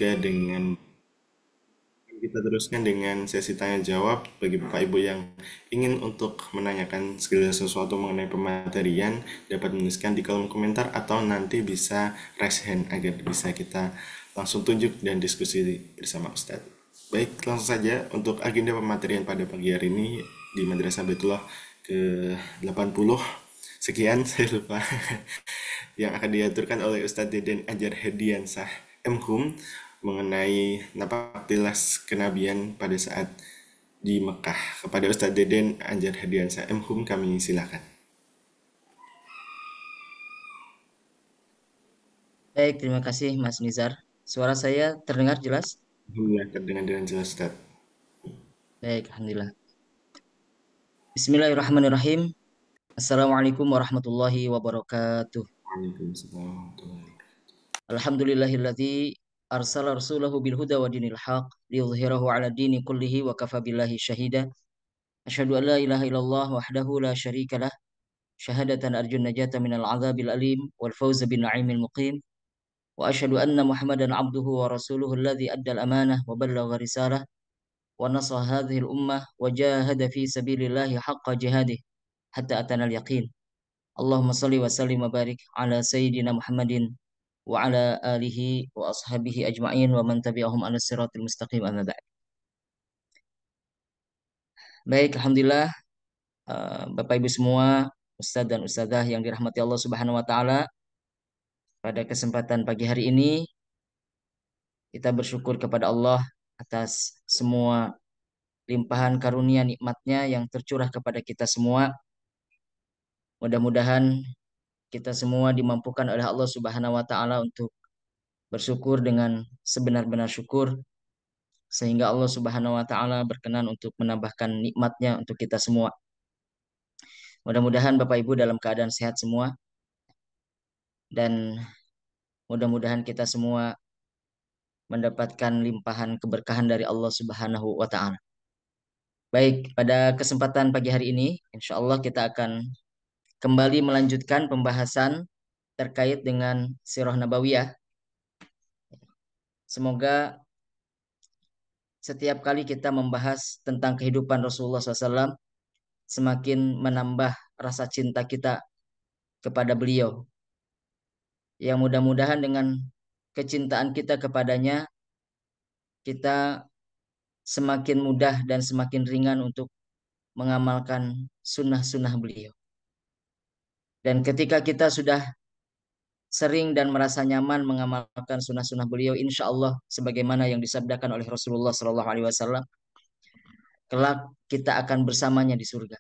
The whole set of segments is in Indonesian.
juga dengan kita teruskan dengan sesi tanya jawab bagi Bapak Ibu yang ingin untuk menanyakan segala sesuatu mengenai pematerian dapat menuliskan di kolom komentar atau nanti bisa raise hand agar bisa kita langsung tunjuk dan diskusi bersama Ustadz. Baik, langsung saja untuk agenda pematerian pada pagi hari ini di Madrasah Baitullah ke 80 sekian saya lupa yang akan diaturkan oleh Ustadz Deden Ajar Hediansah MHum mengenai napak tilas kenabian pada saat di Mekah. Kepada Ustadz Deden Ajar Hediansah MHum kami silakan. Baik, terima kasih Mas Nizar. Suara saya terdengar jelas? Alhamdulillah terdengar dengan jelas Ustadz. Baik, Alhamdulillah. Bismillahirrahmanirrahim. Assalamualaikum warahmatullahi wabarakatuh. Waalaikumsalam warahmatullahi wabarakatuh. Alhamdulillahilladzi arsala rasulahu bil huda wa dinil haq liyudhhirahu ala dini kullihi wa kafa billahi syahida. Asyhadu an la ilaha illallah wahdahu la syarika lah. Syahadatan arjun najata minal azabil alim wal fawza bin na'imil muqim. Wa asyhadu anna Muhammadan abduhu wa rasuluhu alladzi addal amanah wa ballagha risalah ونصر هذه الأمة وجاهد في سبيل الله حق جهاده حتى أتانا اليقين اللهم صل وسلم وبارك على سيدنا محمد وعلى آله وأصحابه أجمعين ومن تبعهم على الصراط المستقيم أما بعد. Baik, Alhamdulillah, Bapak Ibu semua, Ustadz dan Ustadzah yang dirahmati Allah Subhanahu wa Ta'ala, pada kesempatan pagi hari ini kita bersyukur kepada Allah atas semua limpahan karunia nikmatnya yang tercurah kepada kita semua. Mudah-mudahan kita semua dimampukan oleh Allah Subhanahu wa taala untuk bersyukur dengan sebenar-benar syukur sehingga Allah Subhanahu wa taala berkenan untuk menambahkan nikmatnya untuk kita semua. Mudah-mudahan Bapak Ibu dalam keadaan sehat semua dan mudah-mudahan kita semua mendapatkan limpahan keberkahan dari Allah Subhanahu wa taala. Baik, pada kesempatan pagi hari ini insya Allah kita akan kembali melanjutkan pembahasan terkait dengan Sirah Nabawiyah. Semoga setiap kali kita membahas tentang kehidupan Rasulullah SAW, semakin menambah rasa cinta kita kepada beliau. Yang mudah-mudahan dengan kecintaan kita kepadanya, kita semakin mudah dan semakin ringan untuk mengamalkan sunnah-sunnah beliau. Dan ketika kita sudah sering dan merasa nyaman mengamalkan sunnah-sunnah beliau, insya Allah sebagaimana yang disabdakan oleh Rasulullah SAW, kelak kita akan bersamanya di surga.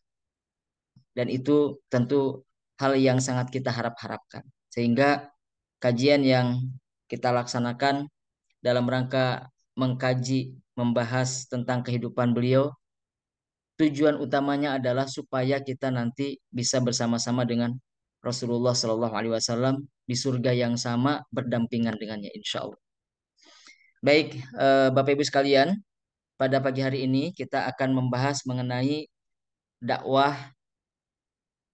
Dan itu tentu hal yang sangat kita harap-harapkan. Sehingga kajian yang kita laksanakan dalam rangka mengkaji, membahas tentang kehidupan beliau, tujuan utamanya adalah supaya kita nanti bisa bersama-sama dengan Rasulullah Shallallahu Alaihi Wasallam di surga yang sama berdampingan dengannya, insya Allah. Baik, Bapak Ibu sekalian, pada pagi hari ini kita akan membahas mengenai dakwah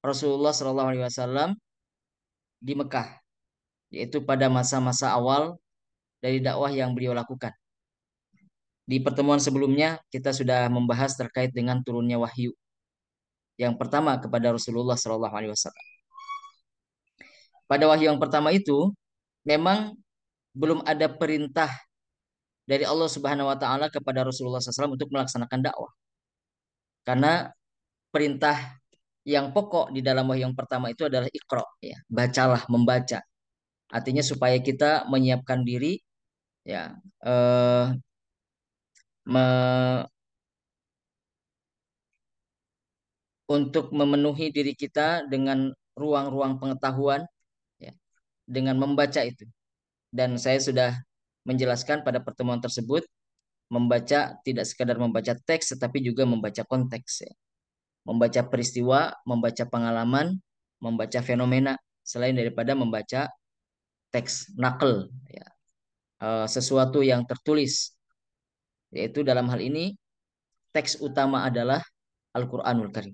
Rasulullah Shallallahu Alaihi Wasallam di Mekah, yaitu pada masa-masa awal dari dakwah yang beliau lakukan. Di pertemuan sebelumnya kita sudah membahas terkait dengan turunnya wahyu yang pertama kepada Rasulullah Shallallahu Alaihi Wasallam. Pada wahyu yang pertama itu memang belum ada perintah dari Allah Subhanahu Wa Taala kepada Rasulullah SAW untuk melaksanakan dakwah, karena perintah yang pokok di dalam wahyu yang pertama itu adalah Iqra, ya, bacalah, membaca. Artinya supaya kita menyiapkan diri, ya, me, untuk memenuhi diri kita dengan ruang-ruang pengetahuan, ya, dengan membaca itu. Dan saya sudah menjelaskan pada pertemuan tersebut, membaca tidak sekadar membaca teks tetapi juga membaca konteks, ya. Membaca peristiwa, membaca pengalaman, membaca fenomena selain daripada membaca teks nakal, ya. Sesuatu yang tertulis, yaitu dalam hal ini teks utama adalah Al-Qur'anul Karim.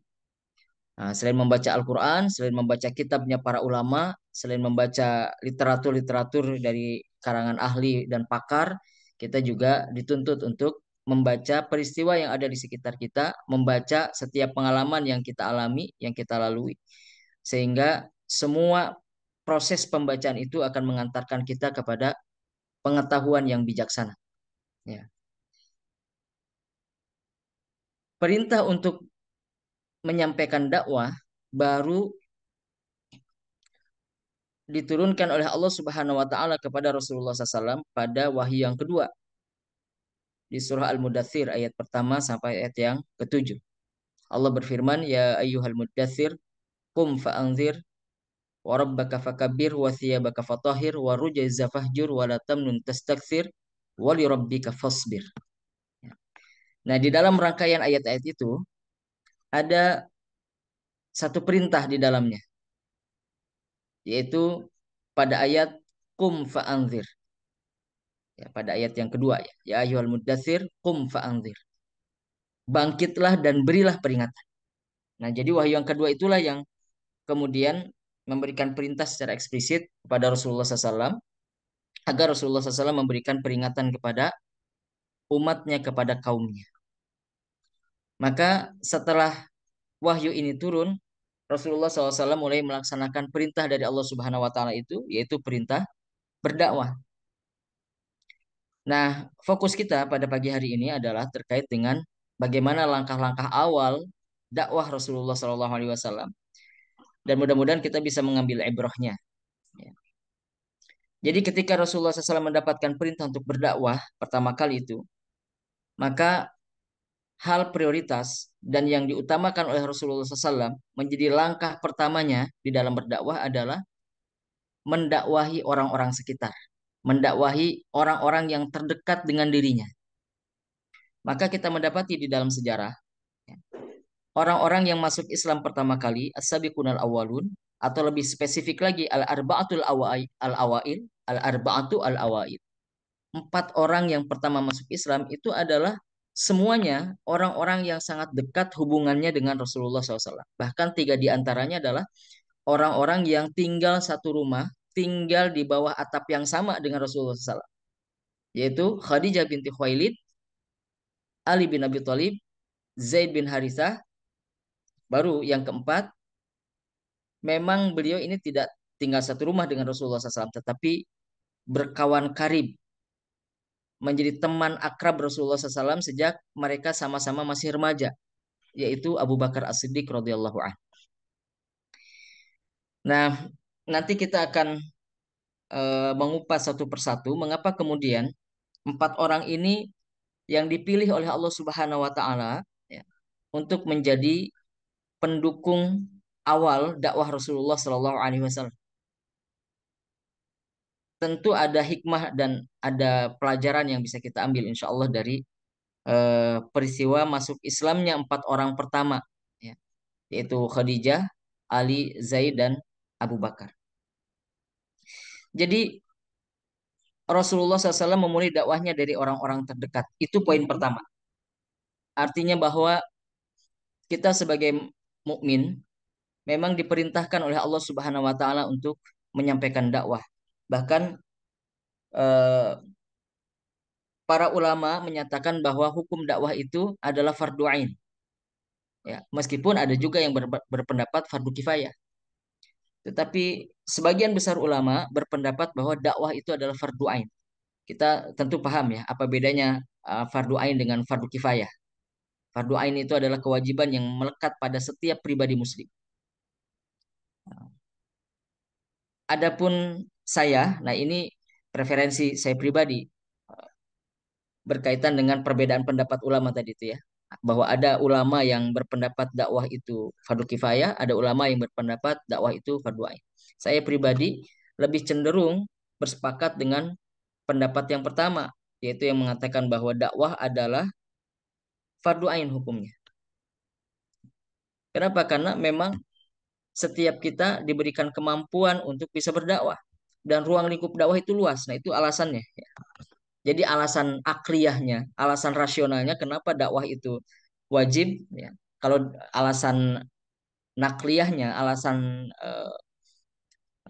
Nah, selain membaca Al-Quran, selain membaca kitabnya para ulama, selain membaca literatur-literatur dari karangan ahli dan pakar, kita juga dituntut untuk membaca peristiwa yang ada di sekitar kita, membaca setiap pengalaman yang kita alami, yang kita lalui. Sehingga semua proses pembacaan itu akan mengantarkan kita kepada pengetahuan yang bijaksana. Ya. Perintah untuk menyampaikan dakwah baru diturunkan oleh Allah Subhanahu wa taala kepada Rasulullah SAW pada wahyu yang kedua di surah Al-Mudathir ayat pertama sampai ayat yang ketujuh. Allah berfirman, "Ya ayyuhal mudathir, qum fa'anzir wa rabbaka fakabbir wa thiyabaka fatahhir wa rujza fahjur wa la tamnun tastakthir wa li rabbika fasbir." Nah, di dalam rangkaian ayat-ayat itu ada satu perintah di dalamnya, yaitu pada ayat qum fa'anzir. Ya, pada ayat yang kedua ya, ya ayyuhal mudathir qum fa'anzir. Bangkitlah dan berilah peringatan. Nah, jadi wahyu yang kedua itulah yang kemudian memberikan perintah secara eksplisit kepada Rasulullah SAW agar Rasulullah SAW memberikan peringatan kepada umatnya, kepada kaumnya. Maka setelah wahyu ini turun, Rasulullah SAW mulai melaksanakan perintah dari Allah Subhanahu Wa Taala itu, yaitu perintah berdakwah. Nah, fokus kita pada pagi hari ini adalah terkait dengan bagaimana langkah-langkah awal dakwah Rasulullah SAW. Dan mudah-mudahan kita bisa mengambil ibrahnya. Ya. Jadi ketika Rasulullah SAW mendapatkan perintah untuk berdakwah pertama kali itu, maka hal prioritas dan yang diutamakan oleh Rasulullah SAW menjadi langkah pertamanya di dalam berdakwah adalah mendakwahi orang-orang sekitar, mendakwahi orang-orang yang terdekat dengan dirinya. Maka kita mendapati di dalam sejarah ya, orang-orang yang masuk Islam pertama kali as-sabiqunal awwalun atau lebih spesifik lagi al-arba'atul awail al-arba'atu al-awail. Empat orang yang pertama masuk Islam itu adalah semuanya orang-orang yang sangat dekat hubungannya dengan Rasulullah SAW. Bahkan tiga di antaranya adalah orang-orang yang tinggal satu rumah, tinggal di bawah atap yang sama dengan Rasulullah SAW. Yaitu Khadijah binti Khuwailid, Ali bin Abi Thalib, Zaid bin Harithah. Baru yang keempat, memang beliau ini tidak tinggal satu rumah dengan Rasulullah SAW, tetapi berkawan karib, menjadi teman akrab Rasulullah SAW sejak mereka sama-sama masih remaja, yaitu Abu Bakar As-Siddiq radhiyallahu anhu. Nah, nanti kita akan mengupas satu persatu mengapa kemudian empat orang ini yang dipilih oleh Allah Subhanahu wa taala ya, untuk menjadi pendukung awal dakwah Rasulullah Shallallahu alaihi wasallam. Tentu ada hikmah dan ada pelajaran yang bisa kita ambil insya Allah dari peristiwa masuk Islamnya empat orang pertama ya, yaitu Khadijah, Ali, Zaid dan Abu Bakar. Jadi Rasulullah SAW memulai dakwahnya dari orang-orang terdekat. Itu poin pertama. Artinya bahwa kita sebagai mukmin memang diperintahkan oleh Allah Subhanahu wa taala untuk menyampaikan dakwah. Bahkan eh, para ulama menyatakan bahwa hukum dakwah itu adalah fardu ain. Ya, meskipun ada juga yang berpendapat fardu kifayah. Tetapi sebagian besar ulama berpendapat bahwa dakwah itu adalah fardu ain. Kita tentu paham ya apa bedanya fardu ain dengan fardu kifayah. Fardu ain itu adalah kewajiban yang melekat pada setiap pribadi muslim. Adapun saya, nah ini preferensi saya pribadi berkaitan dengan perbedaan pendapat ulama tadi itu ya. Bahwa ada ulama yang berpendapat dakwah itu fardu kifayah, ada ulama yang berpendapat dakwah itu fardu ain. Saya pribadi lebih cenderung bersepakat dengan pendapat yang pertama, yaitu yang mengatakan bahwa dakwah adalah fardu ain hukumnya. Kenapa? Karena memang setiap kita diberikan kemampuan untuk bisa berdakwah dan ruang lingkup dakwah itu luas. Nah, itu alasannya. Jadi alasan akliyahnya, alasan rasionalnya kenapa dakwah itu wajib ya. Kalau alasan nakliyahnya, alasan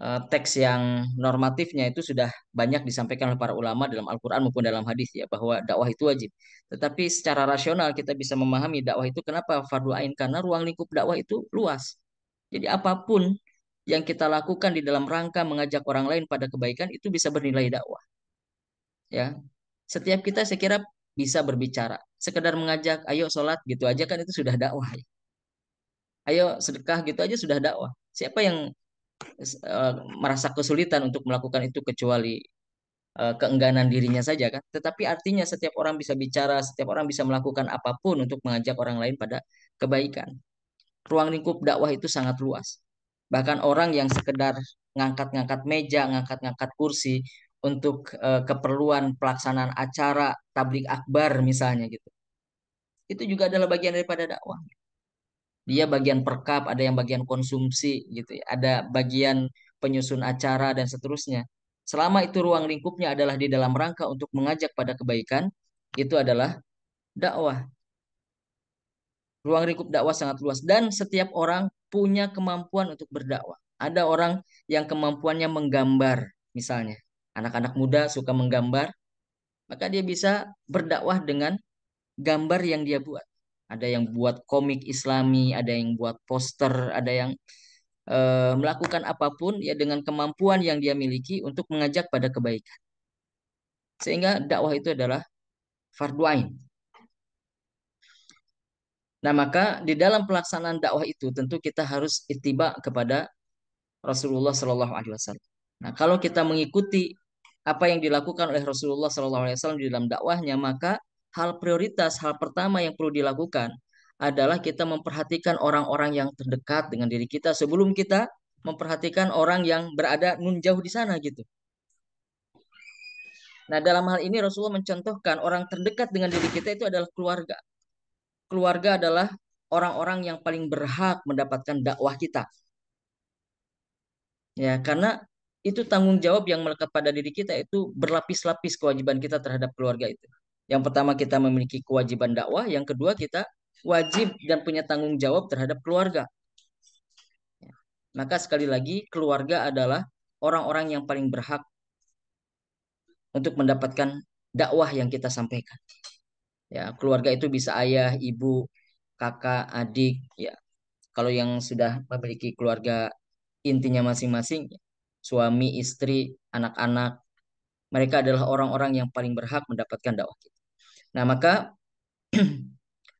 teks yang normatifnya itu sudah banyak disampaikan oleh para ulama dalam Al-Quran maupun dalam hadis ya bahwa dakwah itu wajib. Tetapi secara rasional kita bisa memahami dakwah itu kenapa fardu ain karena ruang lingkup dakwah itu luas. Jadi apapun yang kita lakukan di dalam rangka mengajak orang lain pada kebaikan itu bisa bernilai dakwah ya. Setiap kita saya kira bisa berbicara. Sekedar mengajak ayo sholat gitu aja kan itu sudah dakwah. Ayo sedekah gitu aja sudah dakwah. Siapa yang eh, merasa kesulitan untuk melakukan itu kecuali keengganan dirinya saja kan. Tetapi artinya setiap orang bisa bicara, setiap orang bisa melakukan apapun untuk mengajak orang lain pada kebaikan. Ruang lingkup dakwah itu sangat luas. Bahkan orang yang sekedar ngangkat-ngangkat meja, ngangkat-ngangkat kursi untuk keperluan pelaksanaan acara tablik akbar misalnya gitu. Itu juga adalah bagian daripada dakwah. Dia bagian perkap, ada yang bagian konsumsi gitu ya. Ada bagian penyusun acara dan seterusnya. Selama itu ruang lingkupnya adalah di dalam rangka untuk mengajak pada kebaikan, itu adalah dakwah. Ruang lingkup dakwah sangat luas dan setiap orang punya kemampuan untuk berdakwah. Ada orang yang kemampuannya menggambar, misalnya. Anak-anak muda suka menggambar, maka dia bisa berdakwah dengan gambar yang dia buat. Ada yang buat komik Islami, ada yang buat poster, ada yang melakukan apapun ya dengan kemampuan yang dia miliki untuk mengajak pada kebaikan. Sehingga dakwah itu adalah fardu ain. Nah, maka di dalam pelaksanaan dakwah itu tentu kita harus ittiba kepada Rasulullah Shallallahu Alaihi Wasallam. Nah, kalau kita mengikuti apa yang dilakukan oleh Rasulullah Shallallahu Alaihi Wasallam di dalam dakwahnya, maka hal prioritas, hal pertama yang perlu dilakukan adalah kita memperhatikan orang-orang yang terdekat dengan diri kita sebelum kita memperhatikan orang yang berada nun jauh di sana gitu. Nah, dalam hal ini Rasulullah mencontohkan orang terdekat dengan diri kita itu adalah keluarga. Keluarga adalah orang-orang yang paling berhak mendapatkan dakwah kita. Ya, karena itu tanggung jawab yang melekat pada diri kita itu berlapis-lapis kewajiban kita terhadap keluarga itu. Yang pertama kita memiliki kewajiban dakwah, yang kedua kita wajib dan punya tanggung jawab terhadap keluarga. Ya. Maka sekali lagi keluarga adalah orang-orang yang paling berhak untuk mendapatkan dakwah yang kita sampaikan. Ya, keluarga itu bisa ayah, ibu, kakak, adik, ya. Kalau yang sudah memiliki keluarga intinya masing-masing, ya, suami, istri, anak-anak, mereka adalah orang-orang yang paling berhak mendapatkan dakwah kita. Nah, maka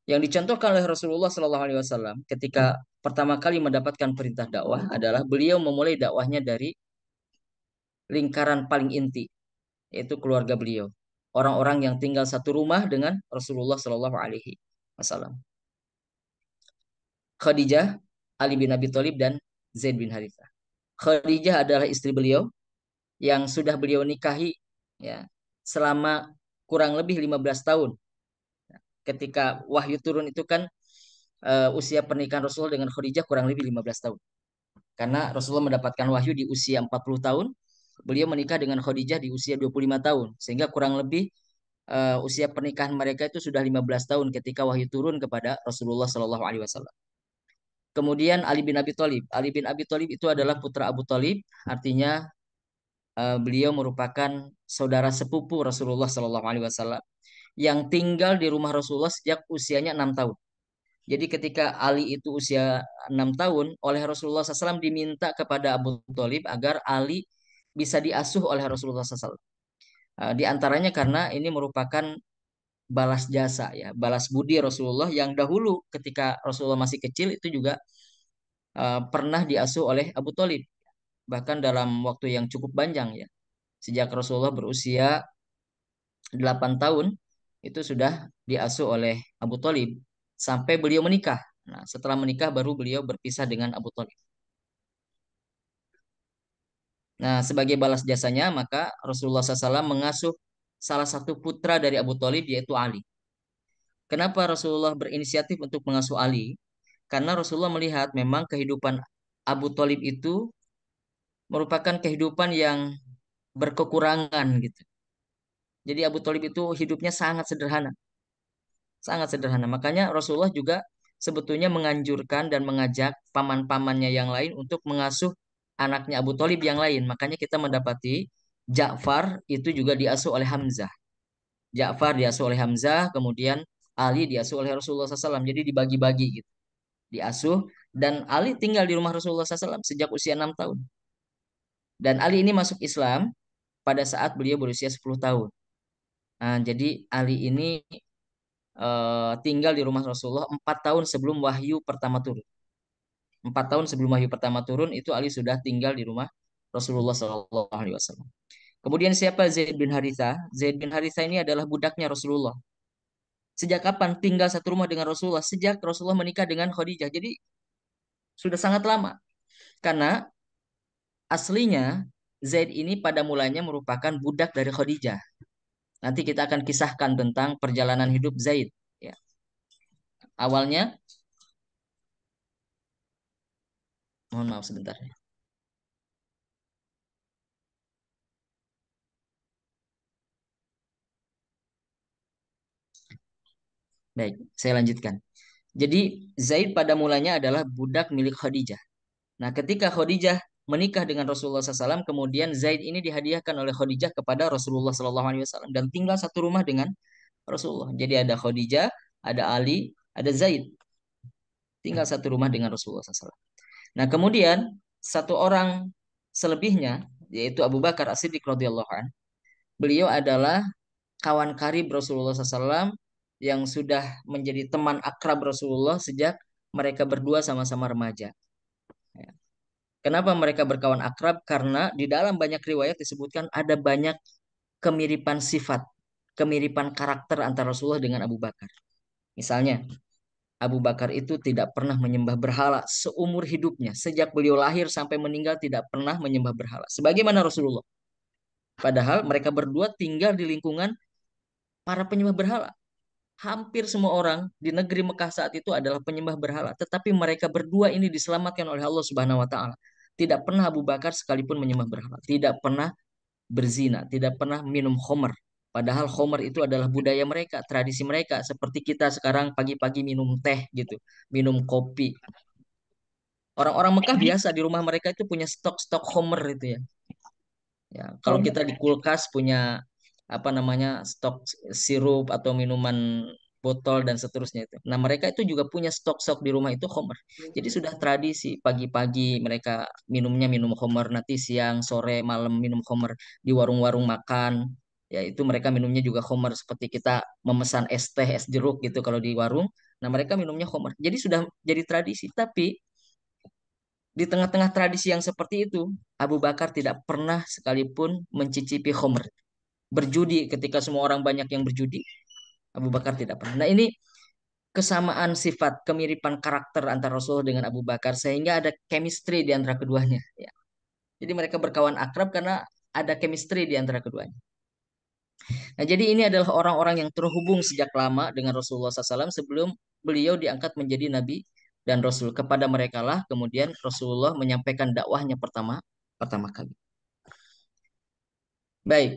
yang dicontohkan oleh Rasulullah Shallallahu Alaihi Wasallam ketika pertama kali mendapatkan perintah dakwah adalah beliau memulai dakwahnya dari lingkaran paling inti, yaitu keluarga beliau. Orang-orang yang tinggal satu rumah dengan Rasulullah Shallallahu Alaihi Wasallam. Khadijah, Ali bin Abi Thalib dan Zaid bin Harithah. Khadijah adalah istri beliau yang sudah beliau nikahi ya selama kurang lebih 15 tahun. Ketika wahyu turun itu kan usia pernikahan Rasulullah dengan Khadijah kurang lebih 15 tahun. Karena Rasulullah mendapatkan wahyu di usia 40 tahun, beliau menikah dengan Khadijah di usia 25 tahun. Sehingga kurang lebih usia pernikahan mereka itu sudah 15 tahun ketika wahyu turun kepada Rasulullah Shallallahu Alaihi Wasallam. Kemudian Ali bin Abi Thalib. Ali bin Abi Thalib itu adalah putra Abu Thalib, artinya beliau merupakan saudara sepupu Rasulullah Shallallahu Alaihi Wasallam yang tinggal di rumah Rasulullah sejak usianya 6 tahun. Jadi ketika Ali itu usia 6 tahun, oleh Rasulullah SAW diminta kepada Abu Thalib agar Ali bisa diasuh oleh Rasulullah SAW. Di antaranya karena ini merupakan balas jasa ya, balas budi Rasulullah yang dahulu ketika Rasulullah masih kecil itu juga pernah diasuh oleh Abu Thalib. Bahkan dalam waktu yang cukup panjang ya. Sejak Rasulullah berusia 8 tahun itu sudah diasuh oleh Abu Thalib sampai beliau menikah. Nah, setelah menikah baru beliau berpisah dengan Abu Thalib. Nah, sebagai balas jasanya maka Rasulullah SAW mengasuh salah satu putra dari Abu Thalib yaitu Ali. Kenapa Rasulullah berinisiatif untuk mengasuh Ali? Karena Rasulullah melihat memang kehidupan Abu Thalib itu merupakan kehidupan yang berkekurangan gitu. Jadi Abu Thalib itu hidupnya sangat sederhana. Sangat sederhana. Makanya Rasulullah juga sebetulnya menganjurkan dan mengajak paman-pamannya yang lain untuk mengasuh anaknya Abu Thalib yang lain. Makanya kita mendapati Ja'far itu juga diasuh oleh Hamzah. Ja'far diasuh oleh Hamzah, kemudian Ali diasuh oleh Rasulullah SAW. Jadi dibagi-bagi gitu. Diasuh dan Ali tinggal di rumah Rasulullah SAW sejak usia 6 tahun. Dan Ali ini masuk Islam pada saat beliau berusia 10 tahun. Nah, jadi Ali ini tinggal di rumah Rasulullah 4 tahun sebelum wahyu pertama turun. 4 tahun sebelum wahyu pertama turun itu Ali sudah tinggal di rumah Rasulullah SAW. Kemudian siapa Zaid bin Haritha? Zaid bin Haritha ini adalah budaknya Rasulullah. Sejak kapan tinggal satu rumah dengan Rasulullah? Sejak Rasulullah menikah dengan Khadijah. Jadi sudah sangat lama. Karena aslinya Zaid ini pada mulanya merupakan budak dari Khadijah. Nanti kita akan kisahkan tentang perjalanan hidup Zaid. Ya. Awalnya, mohon maaf sebentar. Baik, saya lanjutkan. Jadi Zaid pada mulanya adalah budak milik Khadijah. Nah, ketika Khadijah menikah dengan Rasulullah SAW, kemudian Zaid ini dihadiahkan oleh Khadijah kepada Rasulullah SAW dan tinggal satu rumah dengan Rasulullah. Jadi ada Khadijah, ada Ali, ada Zaid, tinggal satu rumah dengan Rasulullah SAW. Nah, kemudian satu orang selebihnya yaitu Abu Bakar As-Siddiq radhiyallahu an. Beliau adalah kawan karib Rasulullah SAW yang sudah menjadi teman akrab Rasulullah sejak mereka berdua sama-sama remaja. Ya. Kenapa mereka berkawan akrab? Karena di dalam banyak riwayat disebutkan ada banyak kemiripan sifat, kemiripan karakter antara Rasulullah dengan Abu Bakar. Misalnya, Abu Bakar itu tidak pernah menyembah berhala seumur hidupnya. Sejak beliau lahir sampai meninggal tidak pernah menyembah berhala. Sebagaimana Rasulullah. Padahal mereka berdua tinggal di lingkungan para penyembah berhala. Hampir semua orang di negeri Mekah saat itu adalah penyembah berhala. Tetapi mereka berdua ini diselamatkan oleh Allah Subhanahu wa taala. Tidak pernah Abu Bakar sekalipun menyembah berhala. Tidak pernah berzina. Tidak pernah minum khamr. Padahal khamr itu adalah budaya mereka, tradisi mereka. Seperti kita sekarang pagi-pagi minum teh gitu. Minum kopi. Orang-orang Mekah biasa di rumah mereka itu punya stok-stok khamr itu ya. Ya, kalau kita di kulkas punya apa namanya stok sirup atau minuman botol dan seterusnya itu. Nah, mereka itu juga punya stok-stok di rumah itu khamr. Jadi sudah tradisi pagi-pagi mereka minumnya minum khamr, nanti siang, sore, malam minum khamr di warung-warung makan. Ya, itu mereka minumnya juga khamr seperti kita memesan es teh, es jeruk gitu kalau di warung. Nah, mereka minumnya khamr. Jadi sudah jadi tradisi, tapi di tengah-tengah tradisi yang seperti itu, Abu Bakar tidak pernah sekalipun mencicipi khamr. Berjudi ketika semua orang banyak yang berjudi, Abu Bakar tidak pernah. Nah, ini kesamaan sifat, kemiripan karakter antara Rasul dengan Abu Bakar sehingga ada chemistry di antara keduanya. Ya. Jadi mereka berkawan akrab karena ada chemistry di antara keduanya. Nah, jadi ini adalah orang-orang yang terhubung sejak lama dengan Rasulullah SAW sebelum beliau diangkat menjadi Nabi dan Rasul. Kepada mereka lah kemudian Rasulullah menyampaikan dakwahnya pertama pertama kali. Baik,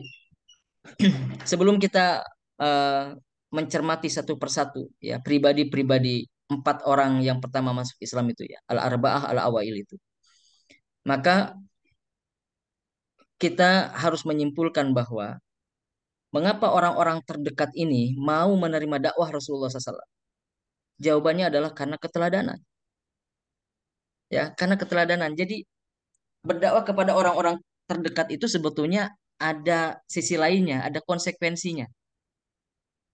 sebelum kita eh, mencermati satu persatu ya pribadi-pribadi empat orang yang pertama masuk Islam itu ya al-arba'ah al-awail itu. Maka kita harus menyimpulkan bahwa mengapa orang-orang terdekat ini mau menerima dakwah Rasulullah SAW? Jawabannya adalah karena keteladanan. Ya, karena keteladanan. Jadi berdakwah kepada orang-orang terdekat itu sebetulnya ada sisi lainnya, ada konsekuensinya.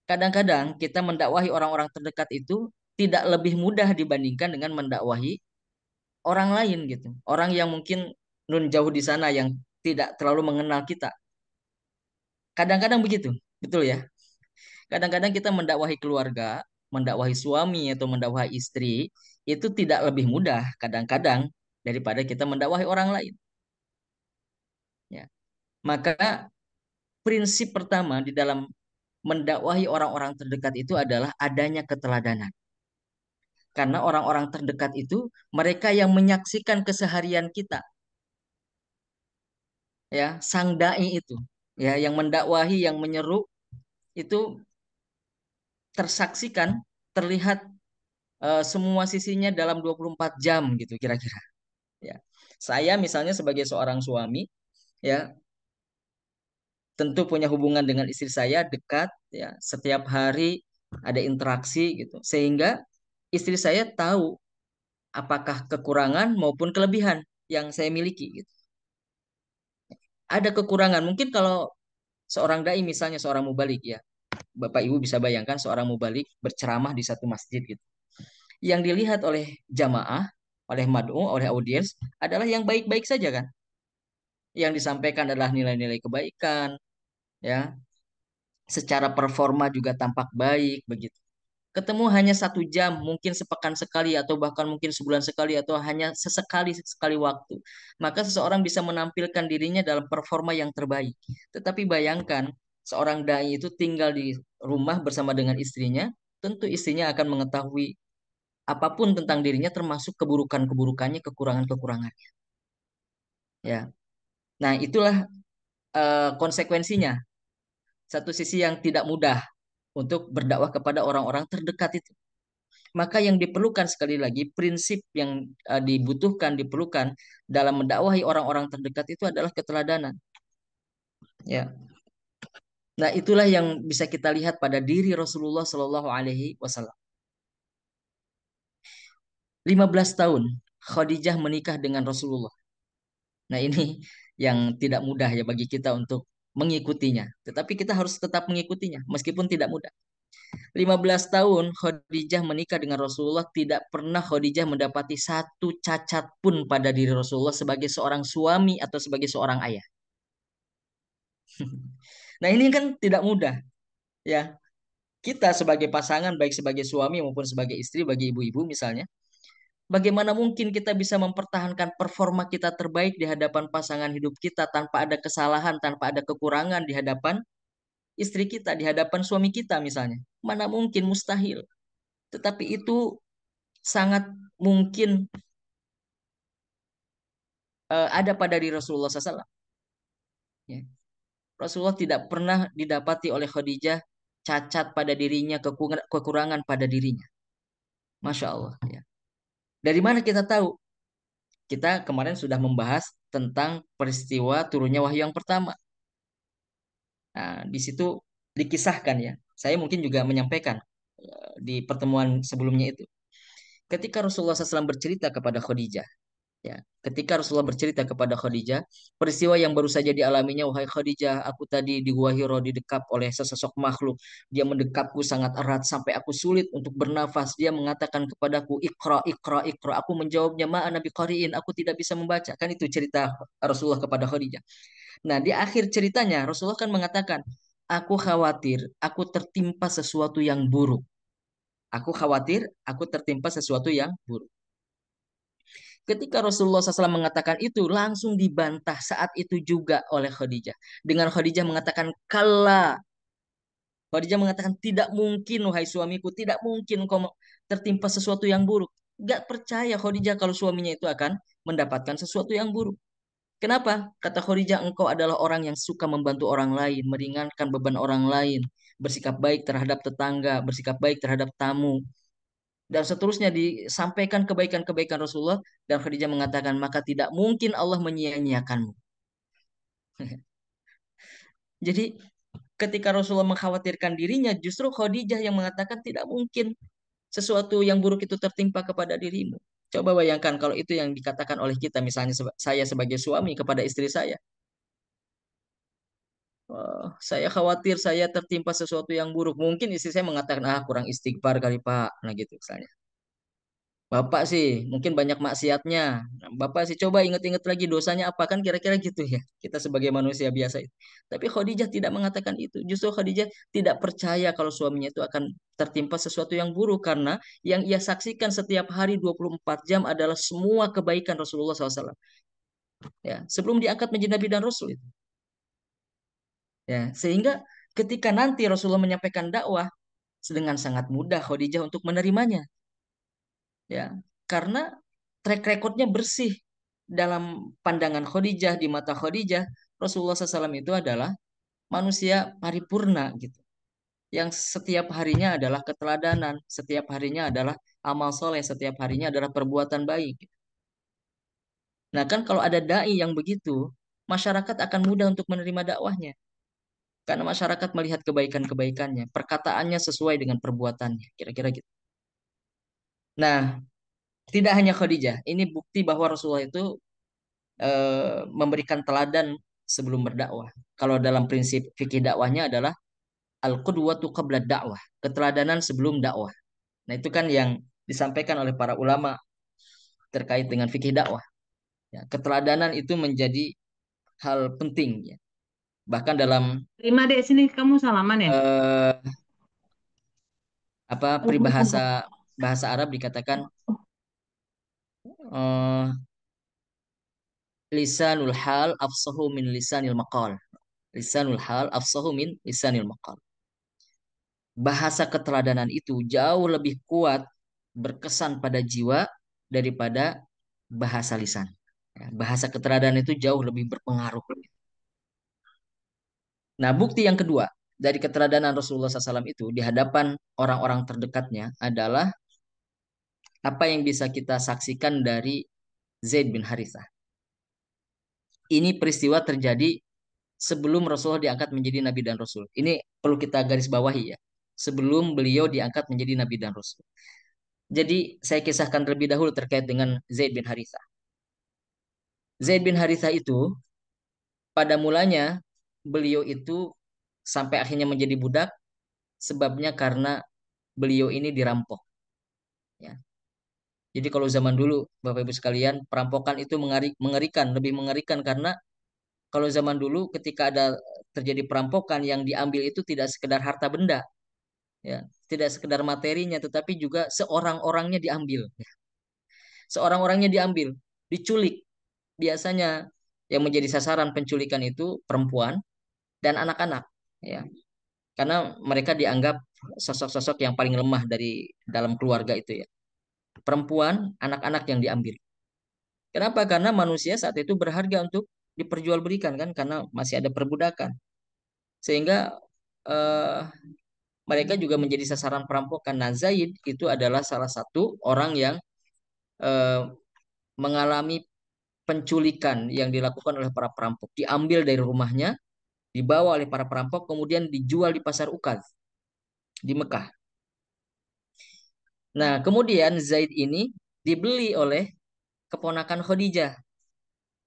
Kadang-kadang kita mendakwahi orang-orang terdekat itu tidak lebih mudah dibandingkan dengan mendakwahi orang lain gitu. Orang yang mungkin nun jauh di sana yang tidak terlalu mengenal kita. Kadang-kadang begitu, betul ya. Kadang-kadang kita mendakwahi keluarga, mendakwahi suami atau mendakwahi istri itu tidak lebih mudah kadang-kadang daripada kita mendakwahi orang lain. Ya. Maka prinsip pertama di dalam mendakwahi orang-orang terdekat itu adalah adanya keteladanan. Karena orang-orang terdekat itu mereka yang menyaksikan keseharian kita, ya, sang dai itu, ya, yang mendakwahi, yang menyeru itu tersaksikan, terlihat semua sisinya dalam 24 jam gitu kira-kira, ya. Saya misalnya sebagai seorang suami, ya tentu punya hubungan dengan istri saya dekat, ya setiap hari ada interaksi gitu, sehingga istri saya tahu apakah kekurangan maupun kelebihan yang saya miliki gitu. Ada kekurangan mungkin kalau seorang dai misalnya seorang mubalik ya, Bapak Ibu bisa bayangkan seorang mubalik berceramah di satu masjid gitu. Yang dilihat oleh jamaah, oleh mad'u, oleh audiens adalah yang baik-baik saja kan. Yang disampaikan adalah nilai-nilai kebaikan, ya. Secara performa juga tampak baik begitu. Ketemu hanya 1 jam, mungkin sepekan sekali atau bahkan mungkin sebulan sekali atau hanya sesekali sekali waktu. Maka seseorang bisa menampilkan dirinya dalam performa yang terbaik. Tetapi bayangkan seorang dai itu tinggal di rumah bersama dengan istrinya, tentu istrinya akan mengetahui apapun tentang dirinya termasuk keburukan-keburukannya, kekurangan-kekurangannya. Ya. Nah, itulah konsekuensinya. Satu sisi yang tidak mudah untuk berdakwah kepada orang-orang terdekat itu. Maka yang diperlukan sekali lagi prinsip yang dibutuhkan diperlukan dalam mendakwahi orang-orang terdekat itu adalah keteladanan. Ya. Nah, itulah yang bisa kita lihat pada diri Rasulullah Shallallahu Alaihi Wasallam. 15 tahun Khadijah menikah dengan Rasulullah. Nah, ini yang tidak mudah ya bagi kita untuk mengikutinya. Tetapi kita harus tetap mengikutinya meskipun tidak mudah. 15 tahun Khadijah menikah dengan Rasulullah, tidak pernah Khadijah mendapati satu cacat pun pada diri Rasulullah sebagai seorang suami atau sebagai seorang ayah. Nah, ini kan tidak mudah ya. Kita sebagai pasangan baik sebagai suami maupun sebagai istri bagi ibu-ibu misalnya, bagaimana mungkin kita bisa mempertahankan performa kita terbaik di hadapan pasangan hidup kita tanpa ada kesalahan, tanpa ada kekurangan di hadapan istri kita, di hadapan suami kita misalnya. Mana mungkin, mustahil. Tetapi itu sangat mungkin ada pada diri Rasulullah SAW. Ya. Rasulullah tidak pernah didapati oleh Khadijah cacat pada dirinya, kekurangan pada dirinya. Masya Allah. Ya. Dari mana kita tahu? Kita kemarin sudah membahas tentang peristiwa turunnya wahyu yang pertama. Nah, di situ dikisahkan ya. Saya mungkin juga menyampaikan di pertemuan sebelumnya itu. Ketika Rasulullah SAW bercerita kepada Khadijah, ya, ketika Rasulullah bercerita kepada Khadijah, peristiwa yang baru saja dialaminya, wahai Khadijah, aku tadi di Gua Hiro didekap oleh sesosok makhluk. Dia mendekapku sangat erat sampai aku sulit untuk bernafas. Dia mengatakan kepadaku, Iqra, Iqra, Iqra. Aku menjawabnya, Ma'ana biqari'in, aku tidak bisa membaca. Kan itu cerita Rasulullah kepada Khadijah. Nah, di akhir ceritanya Rasulullah kan mengatakan, aku khawatir, aku tertimpa sesuatu yang buruk. Aku khawatir, aku tertimpa sesuatu yang buruk. Ketika Rasulullah SAW mengatakan itu, langsung dibantah saat itu juga oleh Khadijah. Dengan Khadijah mengatakan, kalla. Khadijah mengatakan, tidak mungkin, wahai suamiku, tidak mungkin kau tertimpa sesuatu yang buruk. Gak percaya Khadijah kalau suaminya itu akan mendapatkan sesuatu yang buruk. Kenapa? Kata Khadijah, engkau adalah orang yang suka membantu orang lain, meringankan beban orang lain, bersikap baik terhadap tetangga, bersikap baik terhadap tamu, dan seterusnya disampaikan kebaikan-kebaikan Rasulullah, dan Khadijah mengatakan maka tidak mungkin Allah menyia-nyiakanmu. Jadi ketika Rasulullah mengkhawatirkan dirinya, justru Khadijah yang mengatakan tidak mungkin sesuatu yang buruk itu tertimpa kepada dirimu. Coba bayangkan kalau itu yang dikatakan oleh kita, misalnya saya sebagai suami kepada istri saya. "Wah, saya khawatir saya tertimpa sesuatu yang buruk. Mungkin istri saya mengatakan, ah kurang istighfar kali Pak. Nah gitu misalnya. Bapak sih mungkin banyak maksiatnya. Nah, Bapak sih coba ingat-ingat lagi dosanya apa kan kira-kira gitu ya. Kita sebagai manusia biasa itu. Tapi Khadijah tidak mengatakan itu. Justru Khadijah tidak percaya kalau suaminya itu akan tertimpa sesuatu yang buruk karena yang ia saksikan setiap hari 24 jam adalah semua kebaikan Rasulullah SAW. Ya, sebelum diangkat menjadi nabi dan rasul itu. Ya, sehingga ketika nanti Rasulullah menyampaikan dakwah dengan sangat mudah Khadijah untuk menerimanya. Ya, karena track recordnya bersih dalam pandangan Khadijah, di mata Khadijah Rasulullah SAW itu adalah manusia paripurna gitu, yang setiap harinya adalah keteladanan, setiap harinya adalah amal soleh, setiap harinya adalah perbuatan baik. Nah, kan kalau ada dai yang begitu, masyarakat akan mudah untuk menerima dakwahnya. Karena masyarakat melihat kebaikan-kebaikannya, perkataannya sesuai dengan perbuatannya, kira-kira gitu. Nah, tidak hanya Khadijah, ini bukti bahwa Rasulullah itu memberikan teladan sebelum berdakwah. Kalau dalam prinsip fikih dakwahnya adalah al-qudwatu qabla dakwah, keteladanan sebelum dakwah. Nah, itu kan yang disampaikan oleh para ulama terkait dengan fikih dakwah. Ya, keteladanan itu menjadi hal penting ya. Bahkan dalam Terima dek, sini kamu salaman ya? eh, apa peribahasa bahasa Arab dikatakan eh, lisanul hal afsahu min lisanil maqal. Lisanul hal afsahu min lisanil maqal. Bahasa keteladanan itu jauh lebih kuat berkesan pada jiwa daripada bahasa lisan. Ya, bahasa keteladanan itu jauh lebih berpengaruh. Nah, bukti yang kedua dari keteladanan Rasulullah SAW itu di hadapan orang-orang terdekatnya adalah apa yang bisa kita saksikan dari Zaid bin Harithah. Ini peristiwa terjadi sebelum Rasulullah diangkat menjadi Nabi dan Rasul. Ini perlu kita garis bawahi ya. Sebelum beliau diangkat menjadi Nabi dan Rasul. Jadi saya kisahkan terlebih dahulu terkait dengan Zaid bin Harithah. Zaid bin Harithah itu pada mulanya beliau itu sampai akhirnya menjadi budak sebabnya karena beliau ini dirampok. Ya. Jadi kalau zaman dulu Bapak Ibu sekalian perampokan itu mengerikan, lebih mengerikan karena kalau zaman dulu ketika ada terjadi perampokan yang diambil itu tidak sekedar harta benda, ya, tidak sekedar materinya, tetapi juga seorang-orangnya diambil. Ya. Seorang-orangnya diambil, diculik. Biasanya yang menjadi sasaran penculikan itu perempuan dan anak-anak, ya, karena mereka dianggap sosok-sosok yang paling lemah dari dalam keluarga itu ya. Perempuan, anak-anak yang diambil. Kenapa? Karena manusia saat itu berharga untuk diperjualbelikan kan, karena masih ada perbudakan. Sehingga eh, mereka juga menjadi sasaran perampokan. Nah, Zaid itu adalah salah satu orang yang eh, mengalami penculikan yang dilakukan oleh para perampok. Diambil dari rumahnya, dibawa oleh para perampok, kemudian dijual di pasar Ukaz di Mekah. Nah, kemudian Zaid ini dibeli oleh keponakan Khadijah.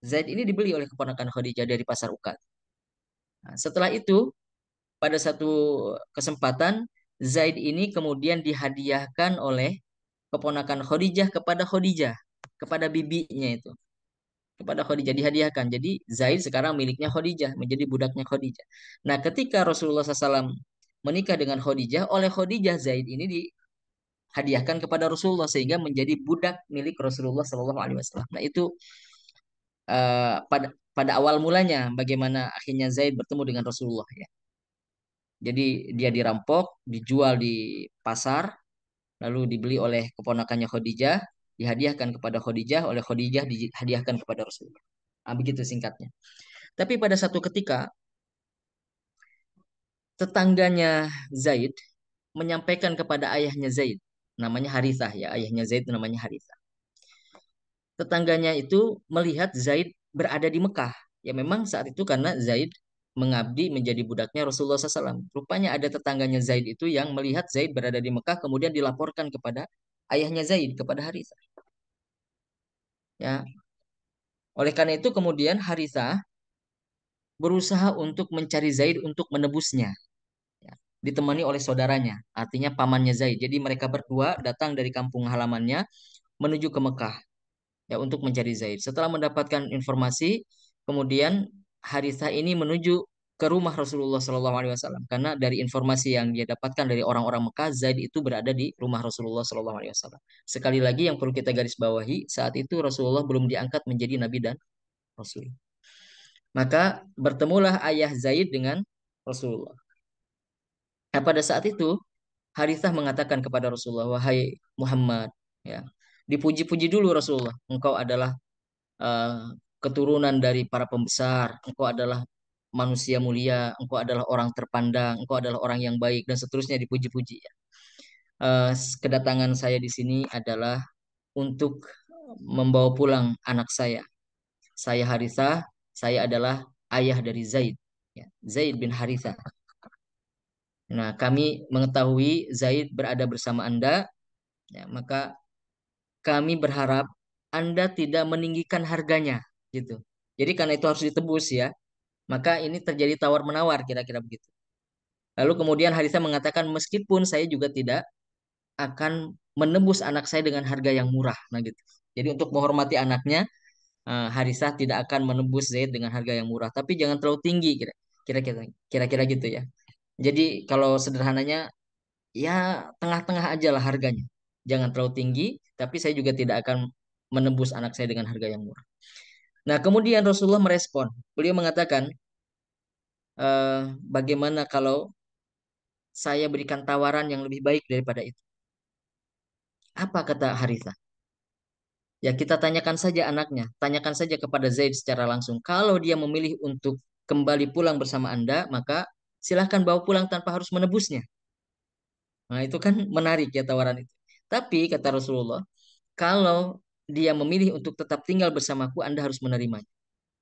Zaid ini dibeli oleh keponakan Khadijah dari pasar Ukaz. Nah, setelah itu, pada satu kesempatan, Zaid ini kemudian dihadiahkan oleh keponakan Khadijah kepada Khadijah, kepada bibinya itu. Kepada Khadijah dihadiahkan. Jadi Zaid sekarang miliknya Khadijah, menjadi budaknya Khadijah. Nah, ketika Rasulullah SAW menikah dengan Khadijah, oleh Khadijah Zaid ini dihadiahkan kepada Rasulullah sehingga menjadi budak milik Rasulullah SAW. Nah, itu pada awal mulanya bagaimana akhirnya Zaid bertemu dengan Rasulullah ya. Jadi dia dirampok, dijual di pasar, lalu dibeli oleh keponakannya Khadijah, dihadiahkan kepada Khadijah, oleh Khadijah dihadiahkan kepada Rasulullah. Nah, begitu singkatnya. Tapi pada satu ketika tetangganya Zaid menyampaikan kepada ayahnya Zaid, namanya Harithah ya, ayahnya Zaid namanya Harithah. Tetangganya itu melihat Zaid berada di Mekah. Ya memang saat itu karena Zaid mengabdi menjadi budaknya Rasulullah SAW. Rupanya ada tetangganya Zaid itu yang melihat Zaid berada di Mekah kemudian dilaporkan kepada ayahnya Zaid, kepada Harithah. Ya, oleh karena itu kemudian Harithah berusaha untuk mencari Zaid untuk menebusnya. Ya, ditemani oleh saudaranya, artinya pamannya Zaid. Jadi mereka berdua datang dari kampung halamannya menuju ke Mekah ya untuk mencari Zaid. Setelah mendapatkan informasi, kemudian Harithah ini menuju ke rumah Rasulullah SAW karena dari informasi yang dia dapatkan dari orang-orang Mekah, Zaid itu berada di rumah Rasulullah SAW. Sekali lagi yang perlu kita garis bawahi, saat itu Rasulullah belum diangkat menjadi Nabi dan Rasul. Maka bertemulah ayah Zaid dengan Rasulullah. Nah, pada saat itu Harithah mengatakan kepada Rasulullah, wahai Muhammad, ya, dipuji-puji dulu Rasulullah. Engkau adalah eh, keturunan dari para pembesar, engkau adalah manusia mulia, engkau adalah orang terpandang, engkau adalah orang yang baik dan seterusnya dipuji-puji. Ya. Kedatangan saya di sini adalah untuk membawa pulang anak saya. Saya Harithah, saya adalah ayah dari Zaid. Ya, Zaid bin Harithah. Nah, kami mengetahui Zaid berada bersama Anda, ya, maka kami berharap Anda tidak meninggikan harganya, gitu. Jadi karena itu harus ditebus ya. Maka ini terjadi tawar-menawar kira-kira begitu. Lalu kemudian Harithah mengatakan meskipun saya juga tidak akan menebus anak saya dengan harga yang murah. Nah gitu. Jadi untuk menghormati anaknya, Harithah tidak akan menebus Zaid dengan harga yang murah, tapi jangan terlalu tinggi kira-kira gitu ya. Jadi kalau sederhananya ya tengah-tengah aja lah harganya. Jangan terlalu tinggi, tapi saya juga tidak akan menebus anak saya dengan harga yang murah. Nah, kemudian Rasulullah merespon. Beliau mengatakan, bagaimana kalau saya berikan tawaran yang lebih baik daripada itu? Apa kata Harithah? Ya kita tanyakan saja anaknya, tanyakan saja kepada Zaid secara langsung. Kalau dia memilih untuk kembali pulang bersama Anda, maka silahkan bawa pulang tanpa harus menebusnya. Nah itu kan menarik ya tawaran itu. Tapi kata Rasulullah, kalau dia memilih untuk tetap tinggal bersamaku, Anda harus menerimanya.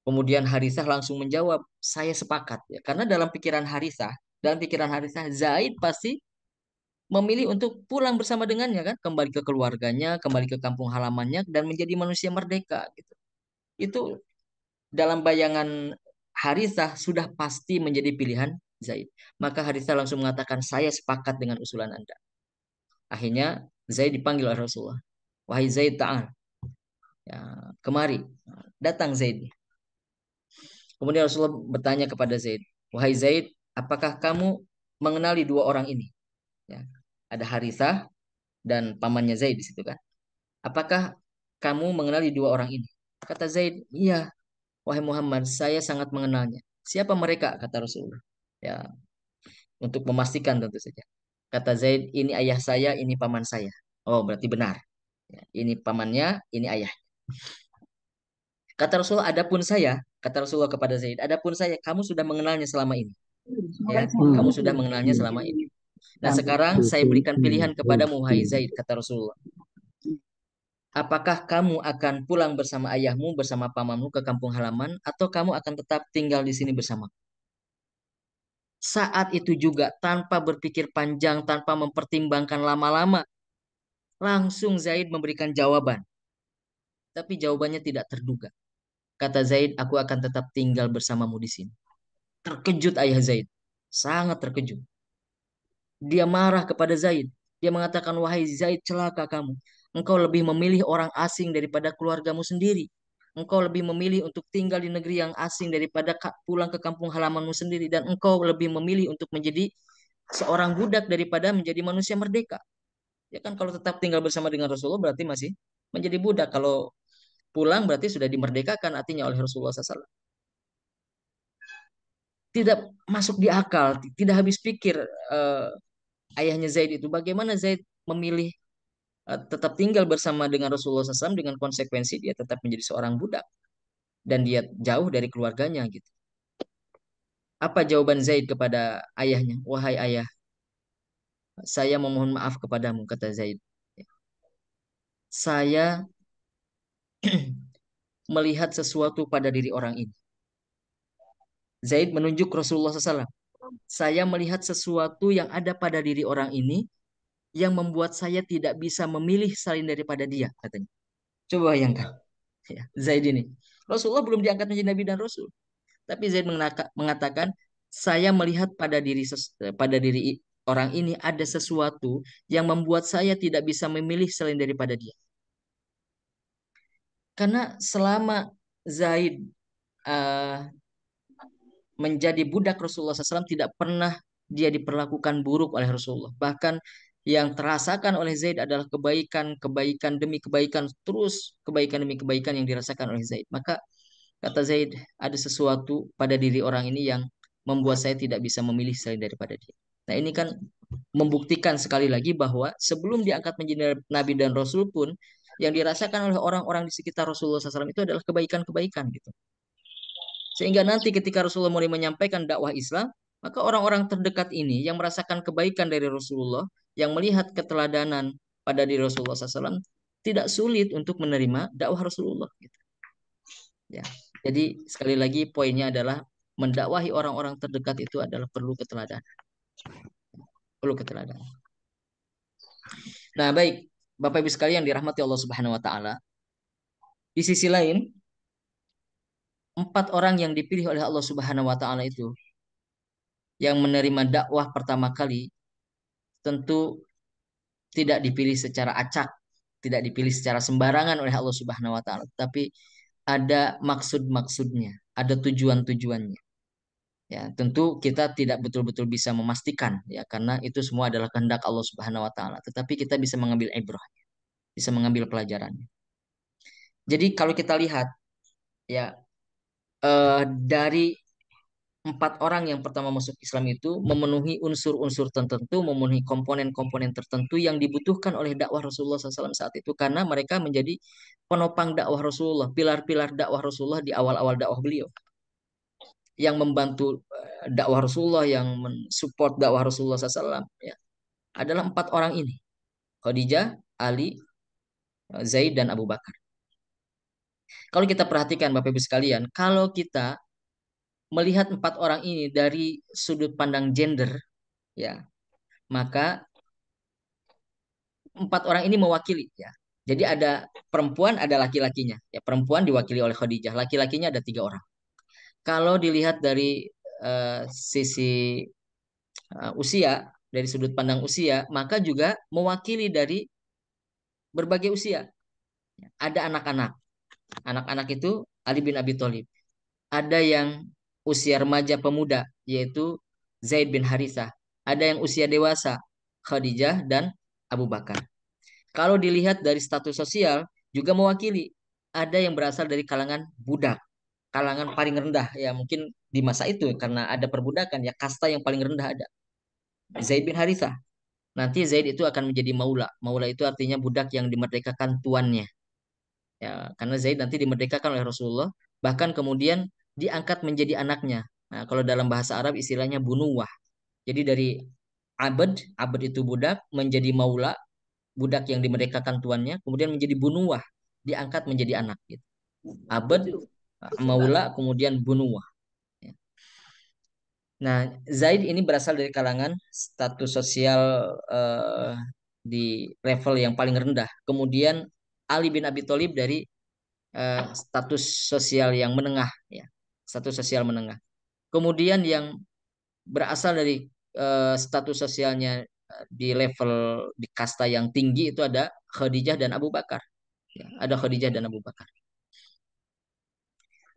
Kemudian Harithah langsung menjawab, saya sepakat. Ya, karena dalam pikiran Harithah, Zaid pasti memilih untuk pulang bersama dengannya kan, kembali ke keluarganya, kembali ke kampung halamannya, dan menjadi manusia merdeka gitu. Itu dalam bayangan Harithah sudah pasti menjadi pilihan Zaid. Maka Harithah langsung mengatakan, saya sepakat dengan usulan Anda. Akhirnya Zaid dipanggil oleh Rasulullah. Wahai Zaid, ta'al. Ya, kemari. Datang Zaid. Kemudian Rasulullah bertanya kepada Zaid. Wahai Zaid, apakah kamu mengenali dua orang ini? Ya, ada Harithah dan pamannya Zaid di situ kan. Apakah kamu mengenali dua orang ini? Kata Zaid, iya. Wahai Muhammad, saya sangat mengenalnya. Siapa mereka? Kata Rasulullah. Ya, untuk memastikan tentu saja. Kata Zaid, ini ayah saya, ini paman saya. Oh, berarti benar. Ya, ini pamannya, ini ayah. Kata Rasulullah, adapun saya, kata Rasulullah kepada Zaid, adapun saya, kamu sudah mengenalnya selama ini. Ya, kamu sudah mengenalnya selama ini. Nah, sekarang saya berikan pilihan kepadamu, hai Zaid, kata Rasulullah. Apakah kamu akan pulang bersama ayahmu, bersama pamanmu ke kampung halaman, atau kamu akan tetap tinggal di sini bersama? Saat itu juga, tanpa berpikir panjang, tanpa mempertimbangkan lama-lama, langsung Zaid memberikan jawaban. Tapi jawabannya tidak terduga. Kata Zaid, aku akan tetap tinggal bersamamu di sini. Terkejut ayah Zaid. Sangat terkejut. Dia marah kepada Zaid. Dia mengatakan, wahai Zaid, celaka kamu. Engkau lebih memilih orang asing daripada keluargamu sendiri. Engkau lebih memilih untuk tinggal di negeri yang asing daripada pulang ke kampung halamanmu sendiri. Dan engkau lebih memilih untuk menjadi seorang budak daripada menjadi manusia merdeka. Ya kan kalau tetap tinggal bersama dengan Rasulullah berarti masih menjadi budak. Kalau pulang berarti sudah dimerdekakan artinya oleh Rasulullah SAW. Tidak masuk di akal, tidak habis pikir eh, ayahnya Zaid itu. Bagaimana Zaid memilih tetap tinggal bersama dengan Rasulullah SAW dengan konsekuensi dia tetap menjadi seorang budak dan dia jauh dari keluarganya gitu. Apa jawaban Zaid kepada ayahnya? Wahai ayah, saya memohon maaf kepadamu, kata Zaid. Saya melihat sesuatu pada diri orang ini. Zaid menunjuk Rasulullah SAW. Saya melihat sesuatu yang ada pada diri orang ini yang membuat saya tidak bisa memilih selain daripada dia, katanya. Coba bayangkan. Ya, Zaid ini. Rasulullah belum diangkat menjadi Nabi dan Rasul. Tapi Zaid mengatakan, saya melihat pada diri orang ini ada sesuatu yang membuat saya tidak bisa memilih selain daripada dia. Karena selama Zaid uh, menjadi budak Rasulullah SAW tidak pernah dia diperlakukan buruk oleh Rasulullah. Bahkan yang terasakan oleh Zaid adalah kebaikan, kebaikan demi kebaikan, terus kebaikan demi kebaikan yang dirasakan oleh Zaid. Maka kata Zaid, ada sesuatu pada diri orang ini yang membuat saya tidak bisa memilih selain daripada dia. Nah ini kan membuktikan sekali lagi bahwa sebelum diangkat menjadi Nabi dan Rasul pun yang dirasakan oleh orang-orang di sekitar Rasulullah SAW itu adalah kebaikan-kebaikan gitu. Sehingga nanti ketika Rasulullah mulai menyampaikan dakwah Islam, maka orang-orang terdekat ini yang merasakan kebaikan dari Rasulullah, yang melihat keteladanan pada diri Rasulullah SAW, tidak sulit untuk menerima dakwah Rasulullah. Gitu. Ya. Jadi sekali lagi poinnya adalah mendakwahi orang-orang terdekat itu adalah perlu keteladanan. Perlu keteladanan. Nah, baik, Bapak Ibu sekalian dirahmati Allah Subhanahu wa taala. Di sisi lain, 4 orang yang dipilih oleh Allah Subhanahu wa taala itu yang menerima dakwah pertama kali tentu tidak dipilih secara acak, tidak dipilih secara sembarangan oleh Allah Subhanahu wa taala, tapi ada maksud-maksudnya, ada tujuan-tujuannya. Ya, tentu kita tidak betul-betul bisa memastikan ya karena itu semua adalah kehendak Allah Subhanahu wa taala, tetapi kita bisa mengambil ibrah, bisa mengambil pelajarannya. Jadi kalau kita lihat ya dari 4 orang yang pertama masuk Islam itu memenuhi unsur-unsur tertentu, memenuhi komponen-komponen tertentu yang dibutuhkan oleh dakwah Rasulullah SAW saat itu karena mereka menjadi penopang dakwah Rasulullah, pilar-pilar dakwah Rasulullah di awal-awal dakwah beliau. Yang membantu dakwah Rasulullah, yang mensupport dakwah Rasulullah SAW, ya, adalah 4 orang ini: Khadijah, Ali, Zaid, dan Abu Bakar. Kalau kita perhatikan Bapak Ibu sekalian, kalau kita melihat 4 orang ini dari sudut pandang gender, ya, maka 4 orang ini mewakili, ya. Jadi ada perempuan, ada laki-lakinya. Ya, perempuan diwakili oleh Khadijah, laki-lakinya ada 3 orang. Kalau dilihat dari sisi usia, dari sudut pandang usia, maka juga mewakili dari berbagai usia. Ada anak-anak. Anak-anak itu Ali bin Abi Thalib. Ada yang usia remaja pemuda, yaitu Zaid bin Harithah. Ada yang usia dewasa, Khadijah dan Abu Bakar. Kalau dilihat dari status sosial, juga mewakili. Ada yang berasal dari kalangan budak, kalangan paling rendah. Ya mungkin di masa itu karena ada perbudakan, ya kasta yang paling rendah ada. Zaid bin Harithah. Nanti Zaid itu akan menjadi maula. Maula itu artinya budak yang dimerdekakan tuannya. Ya, karena Zaid nanti dimerdekakan oleh Rasulullah, bahkan kemudian diangkat menjadi anaknya. Nah, kalau dalam bahasa Arab istilahnya bunuwah. Jadi dari abad itu budak, menjadi maula, budak yang dimerdekakan tuannya, kemudian menjadi bunuwah, diangkat menjadi anak. Gitu. Abad, maula, kemudian bunuwah. Ya. Nah, Zaid ini berasal dari kalangan status sosial di level yang paling rendah. Kemudian Ali bin Abi Thalib dari status sosial yang menengah, ya, status sosial menengah. Kemudian yang berasal dari status sosialnya di level di kasta yang tinggi itu ada Khadijah dan Abu Bakar. Ya, ada Khadijah dan Abu Bakar.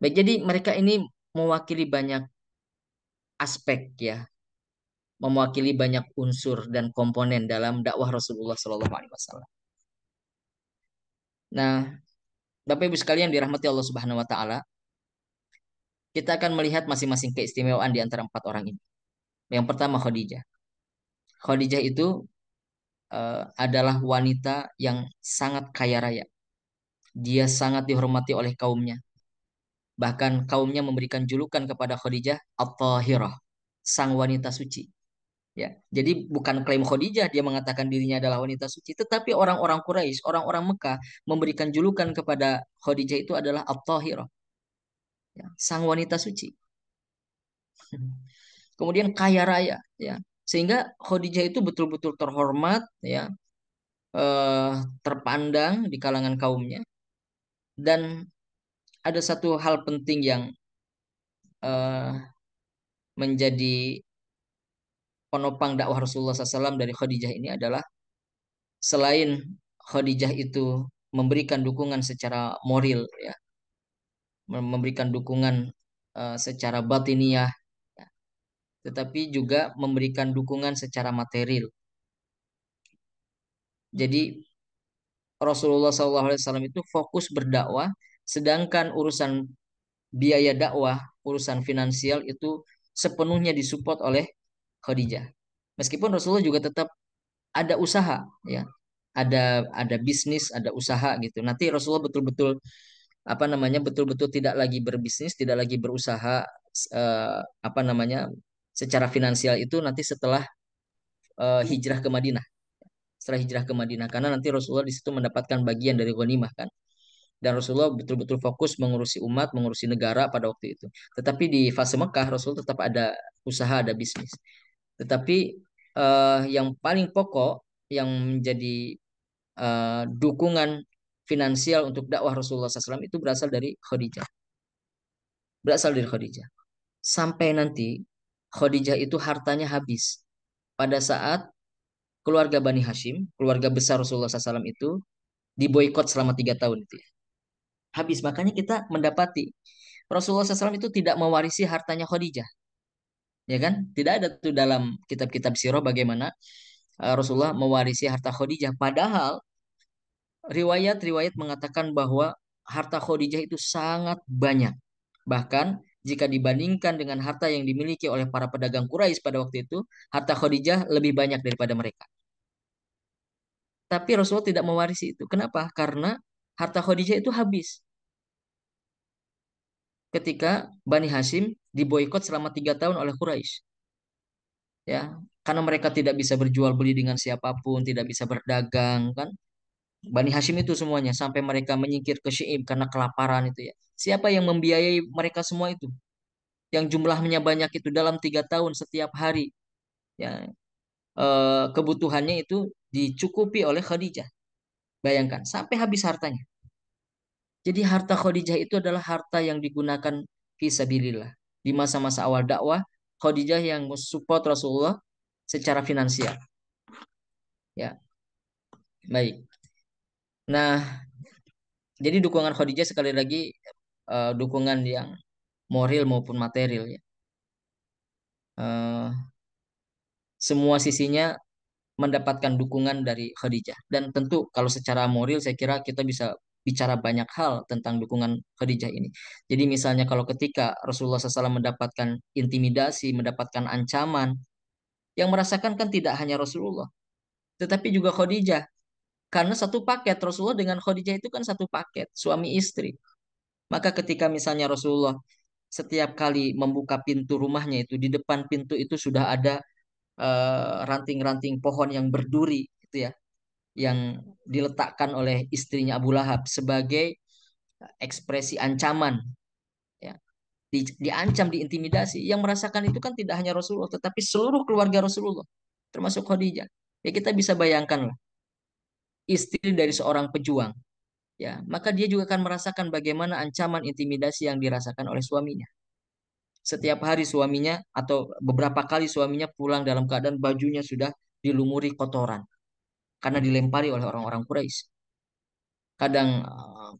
Baik, jadi mereka ini mewakili banyak aspek, ya, mewakili banyak unsur dan komponen dalam dakwah Rasulullah Shallallahu Alaihi Wasallam. Nah, Bapak Ibu sekalian dirahmati Allah Subhanahu Wa Taala, kita akan melihat masing-masing keistimewaan di antara 4 orang ini. Yang pertama Khadijah. Khadijah itu adalah wanita yang sangat kaya raya. Dia sangat dihormati oleh kaumnya. Bahkan kaumnya memberikan julukan kepada Khadijah At-Tahirah, sang wanita suci. Ya, jadi bukan klaim Khadijah dia mengatakan dirinya adalah wanita suci, tetapi orang-orang Quraisy, orang-orang Mekah memberikan julukan kepada Khadijah itu adalah At-Tahirah, ya, sang wanita suci. Kemudian kaya raya, ya, sehingga Khadijah itu betul-betul terhormat, ya, eh, terpandang di kalangan kaumnya. Dan ada satu hal penting yang eh, menjadi penopang dakwah Rasulullah SAW dari Khadijah ini adalah selain Khadijah itu memberikan dukungan secara moral, ya, memberikan dukungan secara batiniah, ya, tetapi juga memberikan dukungan secara material. Jadi Rasulullah SAW itu fokus berdakwah, sedangkan urusan biaya dakwah, urusan finansial itu sepenuhnya disupport oleh Khadijah. Meskipun Rasulullah juga tetap ada usaha, ya, ada bisnis, ada usaha gitu. Nanti Rasulullah betul-betul apa namanya betul-betul tidak lagi berbisnis, tidak lagi berusaha apa namanya secara finansial itu nanti setelah hijrah ke Madinah. Setelah hijrah ke Madinah karena nanti Rasulullah di situ mendapatkan bagian dari ghanimah kan. Dan Rasulullah betul-betul fokus mengurusi umat, mengurusi negara pada waktu itu. Tetapi di fase Mekah, Rasul tetap ada usaha, ada bisnis. Tetapi yang paling pokok, yang menjadi dukungan finansial untuk dakwah Rasulullah SAW itu berasal dari Khadijah. Berasal dari Khadijah. Sampai nanti Khadijah itu hartanya habis. Pada saat keluarga Bani Hashim, keluarga besar Rasulullah SAW itu diboykot selama 3 tahun itu ya. Habis, makanya kita mendapati Rasulullah SAW itu tidak mewarisi hartanya Khadijah, ya kan? Tidak ada tuh dalam kitab-kitab sirah bagaimana Rasulullah mewarisi harta Khadijah. Padahal riwayat-riwayat mengatakan bahwa harta Khadijah itu sangat banyak. Bahkan jika dibandingkan dengan harta yang dimiliki oleh para pedagang Quraisy pada waktu itu, harta Khadijah lebih banyak daripada mereka. Tapi Rasulullah tidak mewarisi itu. Kenapa? Karena harta Khadijah itu habis ketika Bani Hashim diboykot selama 3 tahun oleh Quraisy. Ya, karena mereka tidak bisa berjual beli dengan siapapun, tidak bisa berdagang, kan? Bani Hashim itu semuanya sampai mereka menyingkir ke Syaib karena kelaparan itu ya. Siapa yang membiayai mereka semua itu? Yang jumlahnya banyak itu dalam 3 tahun setiap hari, ya, kebutuhannya itu dicukupi oleh Khadijah. Bayangkan sampai habis hartanya. Jadi harta Khadijah itu adalah harta yang digunakan fisabilillah. Di masa-masa awal dakwah, Khadijah yang mensupport Rasulullah secara finansial. Ya, baik. Nah, jadi dukungan Khadijah sekali lagi dukungan yang moral maupun material ya. Eh, semua sisinya mendapatkan dukungan dari Khadijah. Dan tentu kalau secara moral saya kira kita bisa bicara banyak hal tentang dukungan Khadijah ini. Jadi misalnya kalau ketika Rasulullah SAW mendapatkan intimidasi, mendapatkan ancaman, yang merasakan kan tidak hanya Rasulullah, tetapi juga Khadijah. Karena satu paket Rasulullah dengan Khadijah itu kan satu paket, suami istri. Maka ketika misalnya Rasulullah setiap kali membuka pintu rumahnya itu, di depan pintu itu sudah ada ranting-ranting pohon yang berduri, itu ya, yang diletakkan oleh istrinya Abu Lahab sebagai ekspresi ancaman, ya, diancam, diintimidasi. Yang merasakan itu kan tidak hanya Rasulullah tetapi seluruh keluarga Rasulullah termasuk Khadijah. Ya kita bisa bayangkan lah, istri dari seorang pejuang, ya maka dia juga akan merasakan bagaimana ancaman intimidasi yang dirasakan oleh suaminya. Setiap hari suaminya atau beberapa kali suaminya pulang dalam keadaan bajunya sudah dilumuri kotoran karena dilempari oleh orang-orang Quraisy. Kadang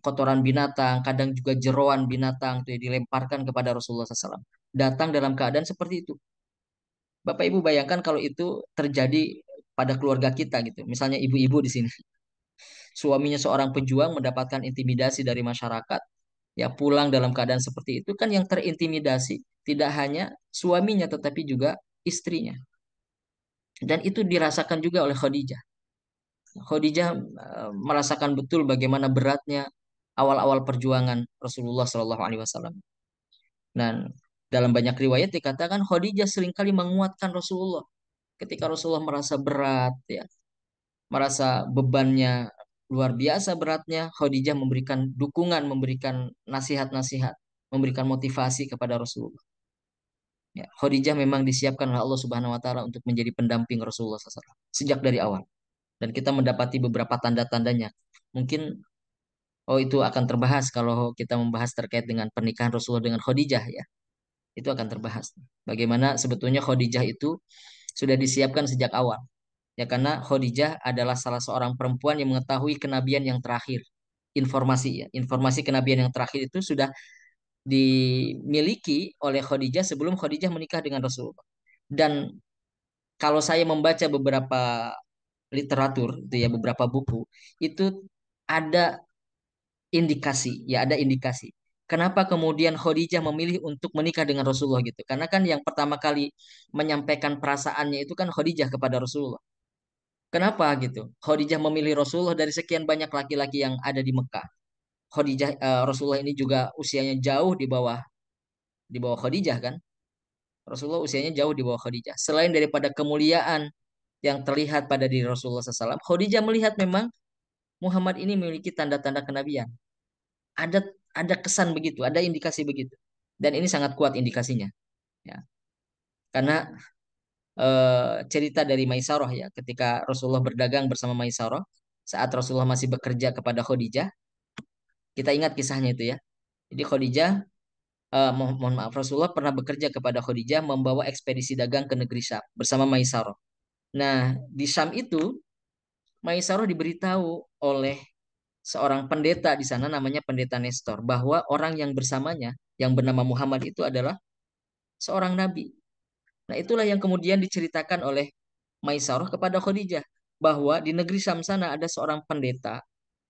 kotoran binatang, kadang juga jeroan binatang tuh ya, dilemparkan kepada Rasulullah SAW. Datang dalam keadaan seperti itu. Bapak Ibu bayangkan kalau itu terjadi pada keluarga kita gitu. Misalnya ibu-ibu di sini. Suaminya seorang pejuang mendapatkan intimidasi dari masyarakat. Ya pulang dalam keadaan seperti itu kan yang terintimidasi tidak hanya suaminya tetapi juga istrinya. Dan itu dirasakan juga oleh Khadijah. Khadijah merasakan betul bagaimana beratnya awal-awal perjuangan Rasulullah Shallallahu Alaihi Wasallam. Dan dalam banyak riwayat dikatakan Khadijah seringkali menguatkan Rasulullah ketika Rasulullah merasa berat, ya, merasa bebannya luar biasa beratnya. Khadijah memberikan dukungan, memberikan nasihat-nasihat, memberikan motivasi kepada Rasulullah. Ya, Khadijah memang disiapkan oleh Allah Subhanahu Wa Taala untuk menjadi pendamping Rasulullah SAW sejak dari awal. Dan kita mendapati beberapa tanda-tandanya. Mungkin itu akan terbahas kalau kita membahas terkait dengan pernikahan Rasulullah dengan Khadijah ya. Itu akan terbahas. Bagaimana sebetulnya Khadijah itu sudah disiapkan sejak awal. Ya karena Khadijah adalah salah seorang perempuan yang mengetahui kenabian yang terakhir. Informasi ya, informasi kenabian yang terakhir itu sudah dimiliki oleh Khadijah sebelum Khadijah menikah dengan Rasulullah. Dan kalau saya membaca beberapa literatur itu ya beberapa buku itu ada indikasi ya ada indikasi kenapa kemudian Khadijah memilih untuk menikah dengan Rasulullah gitu karena kan yang pertama kali menyampaikan perasaannya itu kan Khadijah kepada Rasulullah. Kenapa gitu Khadijah memilih Rasulullah dari sekian banyak laki-laki yang ada di Mekah. Rasulullah ini juga usianya jauh di bawah Khadijah kan. Rasulullah usianya jauh di bawah Khadijah. Selain daripada kemuliaan yang terlihat pada diri Rasulullah SAW, Khadijah melihat memang Muhammad ini memiliki tanda-tanda kenabian. Ada ada kesan begitu, ada indikasi begitu. Dan ini sangat kuat indikasinya, ya. Karena cerita dari Maisarah ya, ketika Rasulullah berdagang bersama Maisarah saat Rasulullah masih bekerja kepada Khadijah, kita ingat kisahnya itu ya. Jadi Khadijah, mohon maaf, Rasulullah pernah bekerja kepada Khadijah membawa ekspedisi dagang ke negeri Syam bersama Maisarah. Nah, di Syam itu Maisarah diberitahu oleh seorang pendeta di sana namanya pendeta Nestor bahwa orang yang bersamanya yang bernama Muhammad itu adalah seorang nabi. Nah, itulah yang kemudian diceritakan oleh Maisarah kepada Khadijah bahwa di negeri Syam sana ada seorang pendeta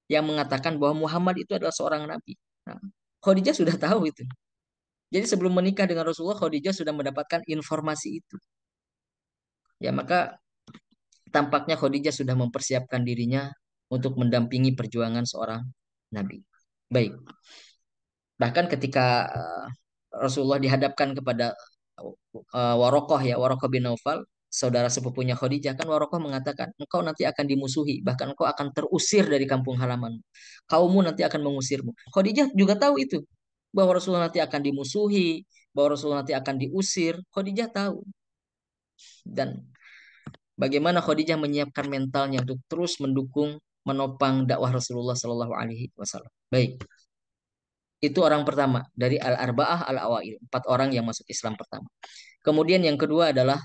yang mengatakan bahwa Muhammad itu adalah seorang nabi. Nah, Khadijah sudah tahu itu. Jadi sebelum menikah dengan Rasulullah, Khadijah sudah mendapatkan informasi itu. Ya, maka tampaknya Khadijah sudah mempersiapkan dirinya untuk mendampingi perjuangan seorang nabi. Baik. Bahkan ketika Rasulullah dihadapkan kepada Warokoh ya, Warokoh bin Naufal, saudara sepupunya Khadijah, kan Warokoh mengatakan, engkau nanti akan dimusuhi, bahkan engkau akan terusir dari kampung halaman. Kaummu nanti akan mengusirmu. Khadijah juga tahu itu, bahwa Rasulullah nanti akan dimusuhi, bahwa Rasulullah nanti akan diusir. Khadijah tahu. Dan bagaimana Khadijah menyiapkan mentalnya untuk terus mendukung, menopang dakwah Rasulullah Shallallahu Alaihi Wasallam. Baik. Itu orang pertama dari Al-Arba'ah Al-Awail, 4 orang yang masuk Islam pertama. Kemudian yang kedua adalah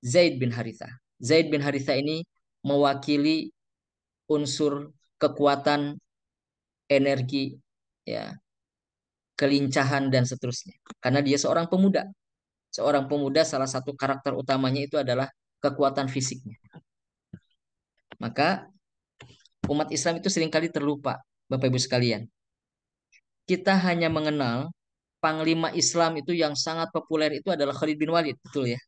Zaid bin Harithah. Zaid bin Harithah ini mewakili unsur kekuatan, energi, ya, kelincahan dan seterusnya. Karena dia seorang pemuda. Seorang pemuda salah satu karakter utamanya itu adalah kekuatan fisiknya. Maka umat Islam itu seringkali terlupa, Bapak Ibu sekalian. Kita hanya mengenal panglima Islam itu yang sangat populer itu adalah Khalid bin Walid, betul ya?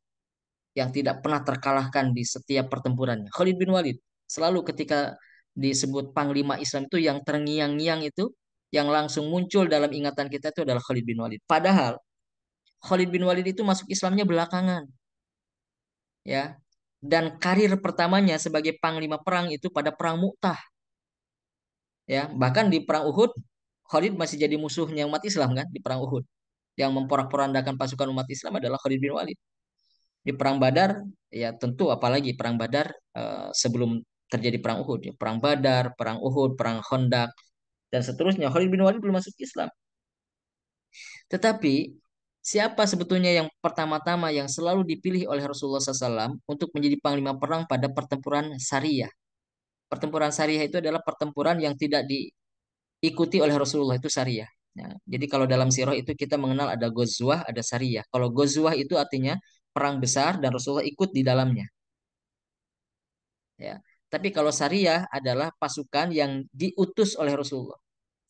Yang tidak pernah terkalahkan di setiap pertempurannya. Khalid bin Walid selalu ketika disebut panglima Islam itu yang terngiang-ngiang itu, yang langsung muncul dalam ingatan kita itu adalah Khalid bin Walid. Padahal Khalid bin Walid itu masuk Islamnya belakangan, ya. Dan karir pertamanya sebagai panglima perang itu pada perang Mu'tah, ya. Bahkan di perang Uhud, Khalid masih jadi musuhnya umat Islam kan di perang Uhud. Yang memporak-porandakan pasukan umat Islam adalah Khalid bin Walid. Di perang Badar, ya tentu apalagi perang Badar sebelum terjadi perang Uhud, ya. Perang Badar, perang Uhud, perang Khandaq dan seterusnya. Khalid bin Walid belum masuk Islam. Tetapi siapa sebetulnya yang pertama-tama yang selalu dipilih oleh Rasulullah SAW untuk menjadi panglima perang pada pertempuran Sariyah? Pertempuran Sariyah itu adalah pertempuran yang tidak diikuti oleh Rasulullah, itu Sariyah. Ya, jadi kalau dalam sirah itu kita mengenal ada Ghazwah, ada Sariyah. Kalau Ghazwah itu artinya perang besar dan Rasulullah ikut di dalamnya. Ya. Tapi kalau Sariyah adalah pasukan yang diutus oleh Rasulullah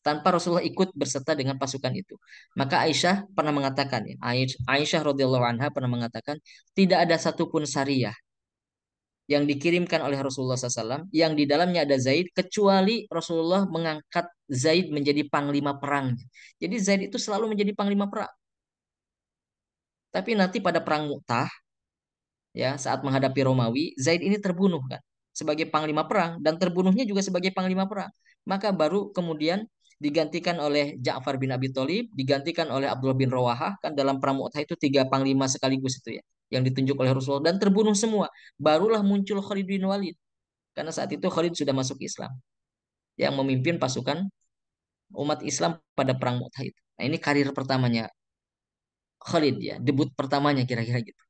tanpa Rasulullah ikut berserta dengan pasukan itu. Maka Aisyah pernah mengatakan, ya, Aisyah radhiyallahu anha pernah mengatakan, tidak ada satupun Sariyah yang dikirimkan oleh Rasulullah SAW yang di dalamnya ada Zaid kecuali Rasulullah mengangkat Zaid menjadi panglima perang. Jadi Zaid itu selalu menjadi panglima perang. Tapi nanti pada perang Mu'tah, ya, saat menghadapi Romawi, Zaid ini terbunuh kan sebagai panglima perang dan terbunuhnya juga sebagai panglima perang. Maka baru kemudian digantikan oleh Ja'far bin Abi Thalib, digantikan oleh Abdullah bin Rawahah, kan dalam perang Mu'tah itu 3 panglima sekaligus itu ya yang ditunjuk oleh Rasulullah dan terbunuh semua. Barulah muncul Khalid bin Walid karena saat itu Khalid sudah masuk Islam yang memimpin pasukan umat Islam pada perang Mu'tah itu. Nah, ini karir pertamanya Khalid ya, debut pertamanya kira-kira gitu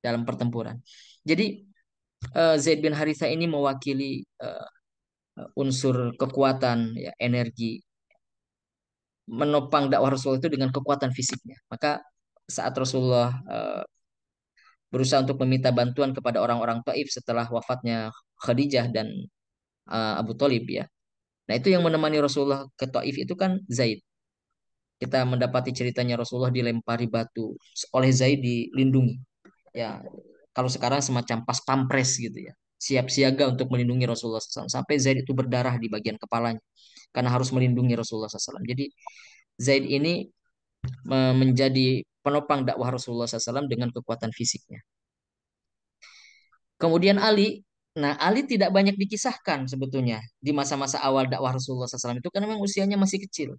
dalam pertempuran. Jadi Zaid bin Haritha ini mewakili unsur kekuatan, ya, energi, menopang dakwah Rasulullah itu dengan kekuatan fisiknya. Maka saat Rasulullah berusaha untuk meminta bantuan kepada orang-orang Taif setelah wafatnya Khadijah dan Abu Talib ya. Nah, itu yang menemani Rasulullah ke Taif itu kan Zaid. Kita mendapati ceritanya Rasulullah dilempari batu oleh Zaid, dilindungi. Ya, kalau sekarang semacam pas pampres gitu ya. Siap siaga untuk melindungi Rasulullah SAW. Sampai Zaid itu berdarah di bagian kepalanya. Karena harus melindungi Rasulullah SAW. Jadi Zaid ini menjadi penopang dakwah Rasulullah SAW dengan kekuatan fisiknya. Kemudian Ali. Nah, Ali tidak banyak dikisahkan sebetulnya di masa-masa awal dakwah Rasulullah SAW itu karena memang usianya masih kecil.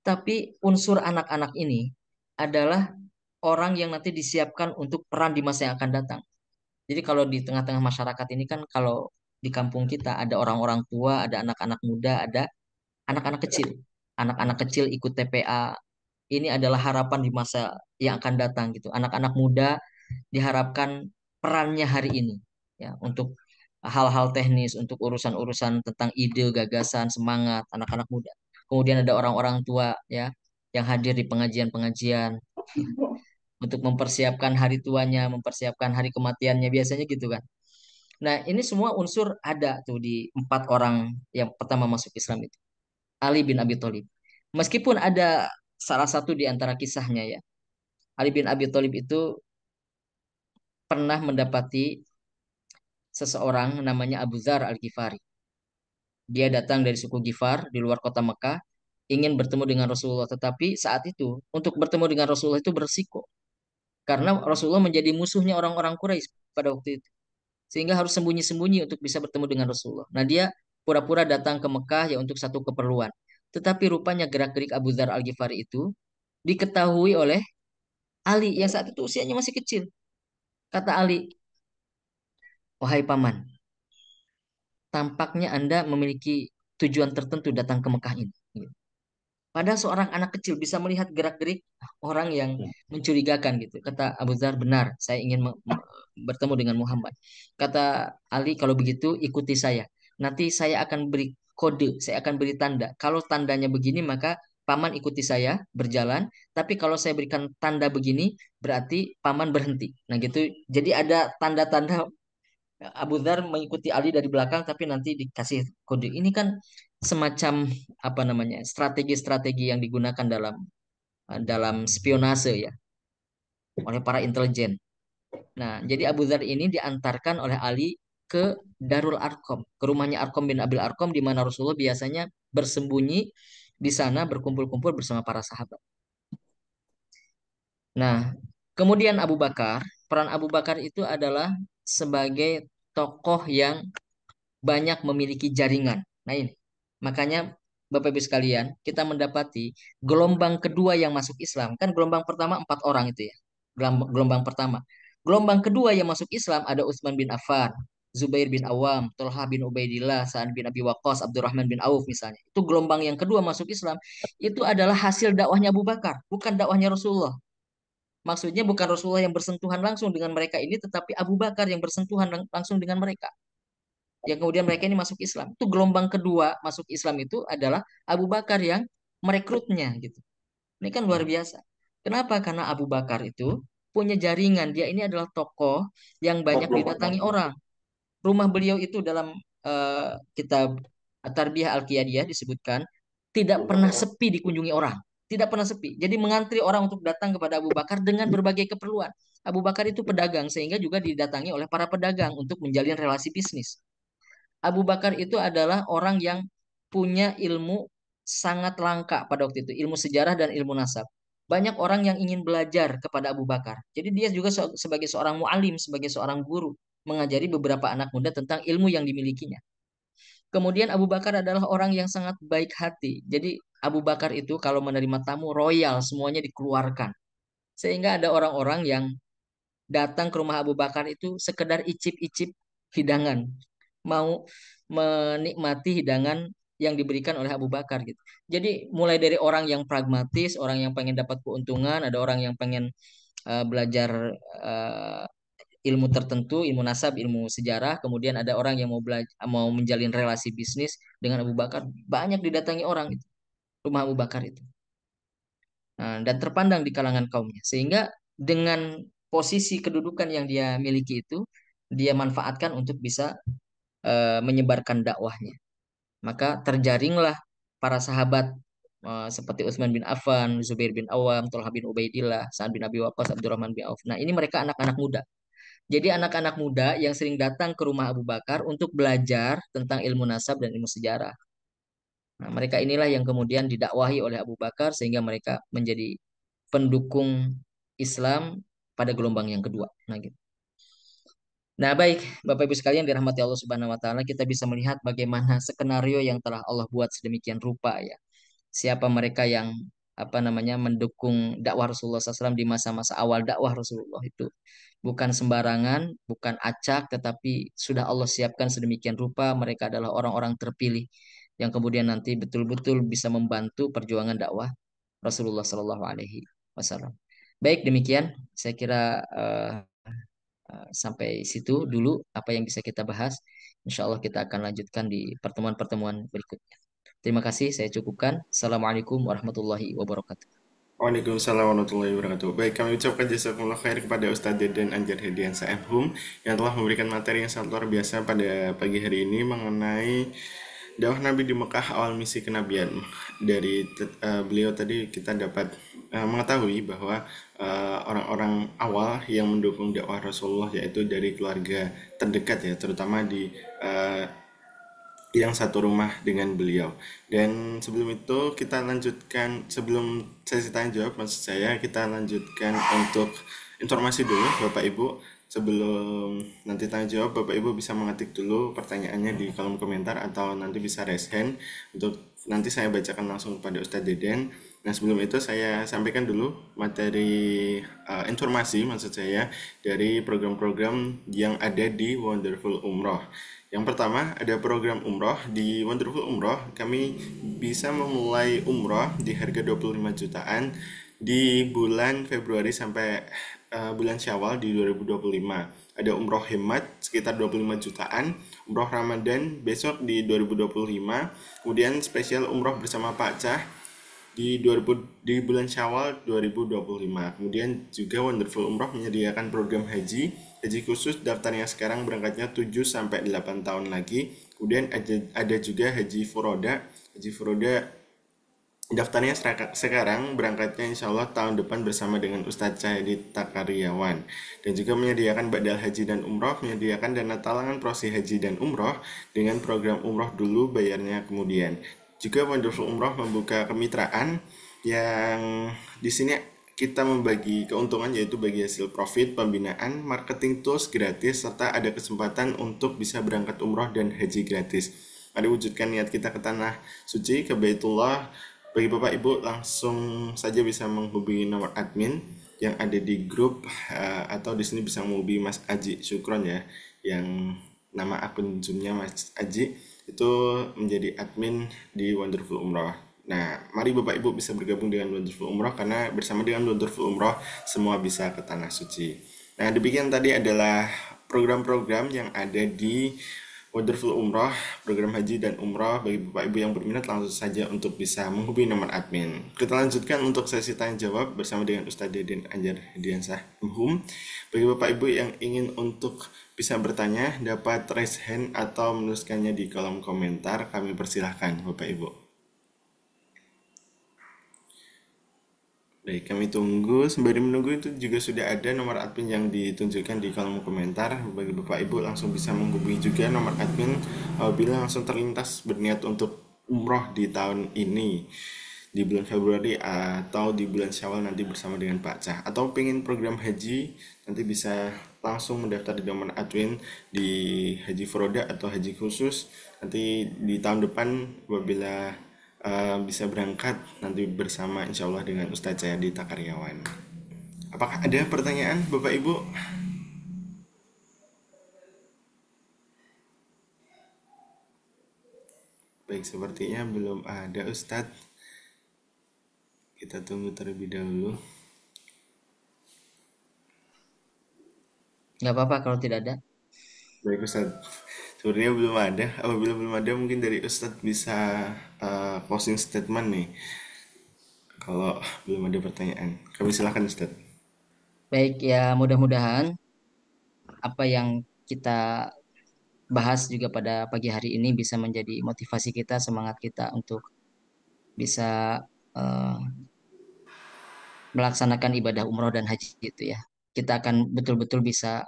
Tapi unsur anak-anak ini adalah orang yang nanti disiapkan untuk peran di masa yang akan datang. Jadi kalau di tengah-tengah masyarakat ini kan kalau di kampung kita ada orang-orang tua, ada anak-anak muda, ada anak-anak kecil. Anak-anak kecil ikut TPA. Ini adalah harapan di masa yang akan datang gitu. Anak-anak muda diharapkan perannya hari ini ya untuk hal-hal teknis, untuk urusan-urusan tentang ide, gagasan, semangat anak-anak muda. Kemudian ada orang-orang tua ya yang hadir di pengajian-pengajian untuk mempersiapkan hari tuanya, mempersiapkan hari kematiannya biasanya gitu kan. Nah, ini semua unsur ada tuh di empat orang yang pertama masuk Islam itu. Ali bin Abi Thalib. Meskipun ada salah satu di antara kisahnya ya. Ali bin Abi Thalib itu pernah mendapati seseorang namanya Abu Dzar Al-Ghifari. Dia datang dari suku Ghifar di luar kota Mekah, ingin bertemu dengan Rasulullah. Tetapi saat itu, untuk bertemu dengan Rasulullah itu bersiko. Karena Rasulullah menjadi musuhnya orang-orang Quraisy pada waktu itu. Sehingga harus sembunyi-sembunyi untuk bisa bertemu dengan Rasulullah. Nah, dia pura-pura datang ke Mekah ya untuk satu keperluan. Tetapi rupanya gerak-gerik Abu Dzar Al-Ghifari itu diketahui oleh Ali yang saat itu usianya masih kecil. Kata Ali, wahai paman, tampaknya Anda memiliki tujuan tertentu datang ke Mekah ini. Padahal seorang anak kecil bisa melihat gerak-gerik orang yang mencurigakan gitu. Kata Abu Dzar, benar, saya ingin bertemu dengan Muhammad. Kata Ali, kalau begitu ikuti saya. Nanti saya akan beri kode, saya akan beri tanda. Kalau tandanya begini, maka paman ikuti saya berjalan. Tapi kalau saya berikan tanda begini, berarti paman berhenti. Nah gitu. Jadi ada tanda-tanda Abu Dzar mengikuti Ali dari belakang tapi nanti dikasih kode. Ini kan semacam apa namanya? Strategi-strategi yang digunakan dalam spionase ya oleh para intelijen. Nah, jadi Abu Dzar ini diantarkan oleh Ali ke Darul Arkom, ke rumahnya Arkom bin Abil Arkom di mana Rasulullah biasanya bersembunyi di sana berkumpul-kumpul bersama para sahabat. Nah, kemudian Abu Bakar, peran Abu Bakar itu adalah sebagai tokoh yang banyak memiliki jaringan. Nah ini, makanya Bapak Ibu sekalian, kita mendapati gelombang kedua yang masuk Islam. Kan gelombang pertama empat orang itu ya. Gelombang pertama. Gelombang kedua yang masuk Islam ada Utsman bin Affan, Zubair bin Awam, Tolha bin Ubaidillah, Sa'ad bin Abi Waqqas, Abdurrahman bin Auf misalnya. Itu gelombang yang kedua masuk Islam. Itu adalah hasil dakwahnya Abu Bakar, bukan dakwahnya Rasulullah. Maksudnya bukan Rasulullah yang bersentuhan langsung dengan mereka ini, tetapi Abu Bakar yang bersentuhan langsung dengan mereka yang kemudian mereka ini masuk Islam. Itu gelombang kedua masuk Islam itu adalah Abu Bakar yang merekrutnya gitu. Ini kan luar biasa. Kenapa? Karena Abu Bakar itu punya jaringan. Dia ini adalah tokoh yang banyak didatangi orang. Rumah beliau itu dalam kitab Tarbiyah Al-Qiyadiyah disebutkan tidak pernah sepi dikunjungi orang. Tidak pernah sepi. Jadi mengantri orang untuk datang kepada Abu Bakar dengan berbagai keperluan. Abu Bakar itu pedagang sehingga juga didatangi oleh para pedagang untuk menjalin relasi bisnis. Abu Bakar itu adalah orang yang punya ilmu sangat langka pada waktu itu, ilmu sejarah dan ilmu nasab. Banyak orang yang ingin belajar kepada Abu Bakar. Jadi dia juga sebagai seorang mualim, sebagai seorang guru, mengajari beberapa anak muda tentang ilmu yang dimilikinya. Kemudian Abu Bakar adalah orang yang sangat baik hati. Jadi Abu Bakar itu kalau menerima tamu royal semuanya dikeluarkan. Sehingga ada orang-orang yang datang ke rumah Abu Bakar itu sekedar icip-icip hidangan, mau menikmati hidangan yang diberikan oleh Abu Bakar gitu. Jadi mulai dari orang yang pragmatis, orang yang pengen dapat keuntungan, ada orang yang pengen belajar eh, ilmu tertentu, ilmu nasab, ilmu sejarah, kemudian ada orang yang mau belajar, mau menjalin relasi bisnis dengan Abu Bakar, banyak didatangi orang itu, rumah Abu Bakar itu. Nah, dan terpandang di kalangan kaumnya. Sehingga dengan posisi kedudukan yang dia miliki itu, dia manfaatkan untuk bisa menyebarkan dakwahnya. Maka terjaringlah para sahabat seperti Utsman bin Affan, Zubair bin Awam, Thalha bin Ubaidillah, Sa'ad bin Abi Waqqas, Abdurrahman bin Auf. Nah, ini mereka anak-anak muda. Jadi anak-anak muda yang sering datang ke rumah Abu Bakar untuk belajar tentang ilmu nasab dan ilmu sejarah. Nah, mereka inilah yang kemudian didakwahi oleh Abu Bakar sehingga mereka menjadi pendukung Islam pada gelombang yang kedua. Nah, gitu. Nah, baik, Bapak Ibu sekalian dirahmati Allah Subhanahu wa taala, kita bisa melihat bagaimana skenario yang telah Allah buat sedemikian rupa ya. Siapa mereka yang apa namanya mendukung dakwah Rasulullah SAW di masa-masa awal dakwah Rasulullah itu. Bukan sembarangan, bukan acak, tetapi sudah Allah siapkan sedemikian rupa mereka adalah orang-orang terpilih yang kemudian nanti betul-betul bisa membantu perjuangan dakwah Rasulullah Shallallahu Alaihi Wasallam. Baik, demikian saya kira sampai situ dulu apa yang bisa kita bahas. Insya Allah kita akan lanjutkan di pertemuan-pertemuan berikutnya. Terima kasih, saya cukupkan. Assalamualaikum warahmatullahi wabarakatuh. Waalaikumsalam warahmatullahi wabarakatuh. Baik, kami ucapkan jazakumullah khair kepada Ustadz Deden Anjar Hediansa MHum yang telah memberikan materi yang sangat luar biasa pada pagi hari ini mengenai dakwah Nabi di Mekah awal misi kenabian. Dari beliau tadi kita dapat mengetahui bahwa orang-orang awal yang mendukung dakwah Rasulullah yaitu dari keluarga terdekat ya, terutama di eh, yang satu rumah dengan beliau. Dan sebelum itu kita lanjutkan, sebelum sesi tanya jawab maksud saya, kita lanjutkan untuk informasi dulu Bapak Ibu. Sebelum nanti tanya jawab, Bapak Ibu bisa mengetik dulu pertanyaannya di kolom komentar atau nanti bisa raise hand untuk nanti saya bacakan langsung kepada Ustadz Deden. Nah, sebelum itu saya sampaikan dulu materi informasi maksud saya dari program-program yang ada di Wonderful Umroh. Yang pertama ada program umroh di Wonderful Umroh. Kami bisa memulai umroh di harga 25 jutaan di bulan Februari sampai bulan Syawal di 2025. Ada umroh hemat sekitar 25 jutaan, umroh Ramadan besok di 2025, kemudian spesial umroh bersama Pak Cah di 2000 di bulan Syawal 2025. Kemudian juga Wonderful Umroh menyediakan program haji, haji khusus daftarnya sekarang berangkatnya 7 sampai 8 tahun lagi. Kemudian ada juga haji furoda. Haji furoda daftarnya sekarang berangkatnya insya Allah tahun depan bersama dengan Ustadz Cahyadi Takaryawan. Dan juga menyediakan badal haji dan umroh, menyediakan dana talangan proses haji dan umroh dengan program umroh dulu bayarnya kemudian. Juga Wonderful Umroh membuka kemitraan yang di sini kita membagi keuntungan yaitu bagi hasil profit, pembinaan, marketing tools gratis, serta ada kesempatan untuk bisa berangkat umroh dan haji gratis. Mari wujudkan niat kita ke tanah suci, ke Baitullah. Bagi Bapak Ibu langsung saja bisa menghubungi nomor admin yang ada di grup atau di sini bisa menghubungi Mas Aji Syukron ya, yang nama akun Zoom-nya Mas Aji itu menjadi admin di Wonderful Umroh. Nah, mari Bapak Ibu bisa bergabung dengan Wonderful Umroh karena bersama dengan Wonderful Umroh semua bisa ke tanah suci. Nah, demikian tadi adalah program-program yang ada di Wonderful Umroh, program haji dan umroh. Bagi Bapak Ibu yang berminat langsung saja untuk bisa menghubungi nomor admin. Kita lanjutkan untuk sesi tanya jawab bersama dengan Ustadz Deden Anjar Hediansah MHum. Bagi Bapak Ibu yang ingin untuk bisa bertanya, dapat raise hand atau menuliskannya di kolom komentar. Kami persilahkan Bapak Ibu. Baik, kami tunggu. Sembari menunggu itu juga sudah ada nomor admin yang ditunjukkan di kolom komentar. Bagi Bapak Ibu langsung bisa menghubungi juga nomor admin apabila langsung terlintas berniat untuk umroh di tahun ini di bulan Februari atau di bulan Syawal nanti bersama dengan Pak Cah, atau pengen program haji nanti bisa langsung mendaftar di nomor admin di Haji Froda atau haji khusus nanti di tahun depan apabila bisa berangkat nanti bersama insya Allah dengan Ustadz Jayadi Takaryawan. Apakah ada pertanyaan Bapak Ibu? Baik, sepertinya belum ada Ustadz. Kita tunggu terlebih dahulu. Nggak apa-apa kalau tidak ada. Baik Ustadz, sebenarnya belum ada. Apabila belum ada mungkin dari Ustadz bisa closing statement nih. Kalau belum ada pertanyaan, kami silakan Ustadz. Baik, ya mudah-mudahan apa yang kita bahas juga pada pagi hari ini bisa menjadi motivasi kita, semangat kita untuk bisa eh, melaksanakan ibadah umroh dan haji gitu ya. Kita akan betul-betul bisa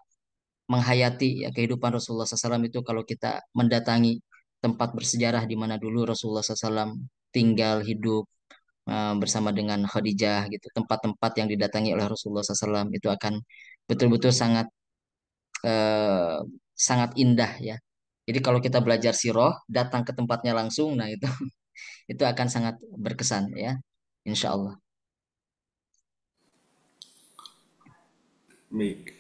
menghayati ya kehidupan Rasulullah SAW itu kalau kita mendatangi tempat bersejarah di mana dulu Rasulullah SAW tinggal hidup bersama dengan Khadijah gitu. Tempat-tempat yang didatangi oleh Rasulullah SAW itu akan betul-betul sangat eh, sangat indah ya. Jadi kalau kita belajar sirah, datang ke tempatnya langsung, nah itu itu akan sangat berkesan ya, insya Allah. Baik,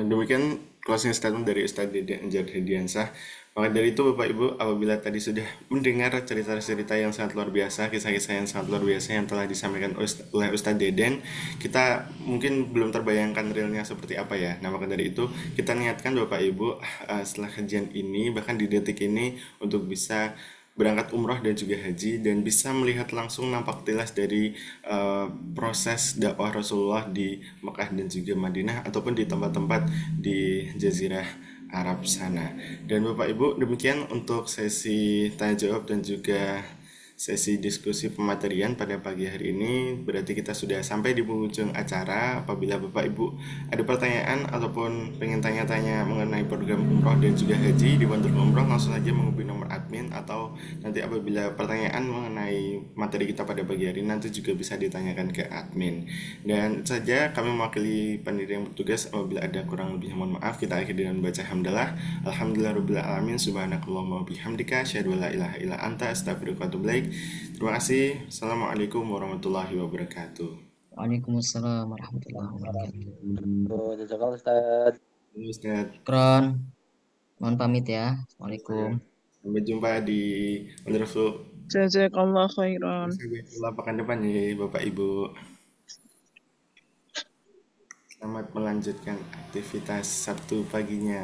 demikian closing statement dari Ustadz Dede Anjar Hediansah. Maka dari itu Bapak Ibu, apabila tadi sudah mendengar cerita-cerita yang sangat luar biasa, kisah-kisah yang sangat luar biasa yang telah disampaikan oleh Ustadz Deden, kita mungkin belum terbayangkan realnya seperti apa ya. Nah maka dari itu kita niatkan Bapak Ibu setelah kajian ini, bahkan di detik ini untuk bisa berangkat umroh dan juga haji dan bisa melihat langsung nampak jelas dari eh, proses dakwah Rasulullah di Mekah dan juga Madinah ataupun di tempat-tempat di Jazirah Arab sana. Dan Bapak Ibu, demikian untuk sesi tanya jawab dan juga sesi diskusi pematerian pada pagi hari ini. Berarti kita sudah sampai di penghujung acara. Apabila Bapak Ibu ada pertanyaan ataupun pengen tanya-tanya mengenai program umroh dan juga haji di Bantul Umroh, langsung saja menghubungi nomor admin, atau nanti apabila pertanyaan mengenai materi kita pada pagi hari nanti juga bisa ditanyakan ke admin. Dan itu saja, kami mewakili panitia yang bertugas. Apabila ada kurang lebihnya mohon maaf. Kita akhiri dengan baca hamdalah. Alhamdulillahirabbil alamin, subhanakallahumma wabihamdika, asyhadu an la ilaha illa anta, astaghfiruka wa atubu ilaik. Terima kasih. Assalamualaikum warahmatullahi wabarakatuh. Waalaikumsalam warahmatullahi wabarakatuh. Oh, jazakallah Ustaz. Ini Ustaz. Kron, mohon pamit ya. Assalamualaikum. Sampai jumpa di Wonderful. Jazakallah khairan. Sampai jumpa pekan depan ya Bapak Ibu. Selamat melanjutkan aktivitas Sabtu paginya.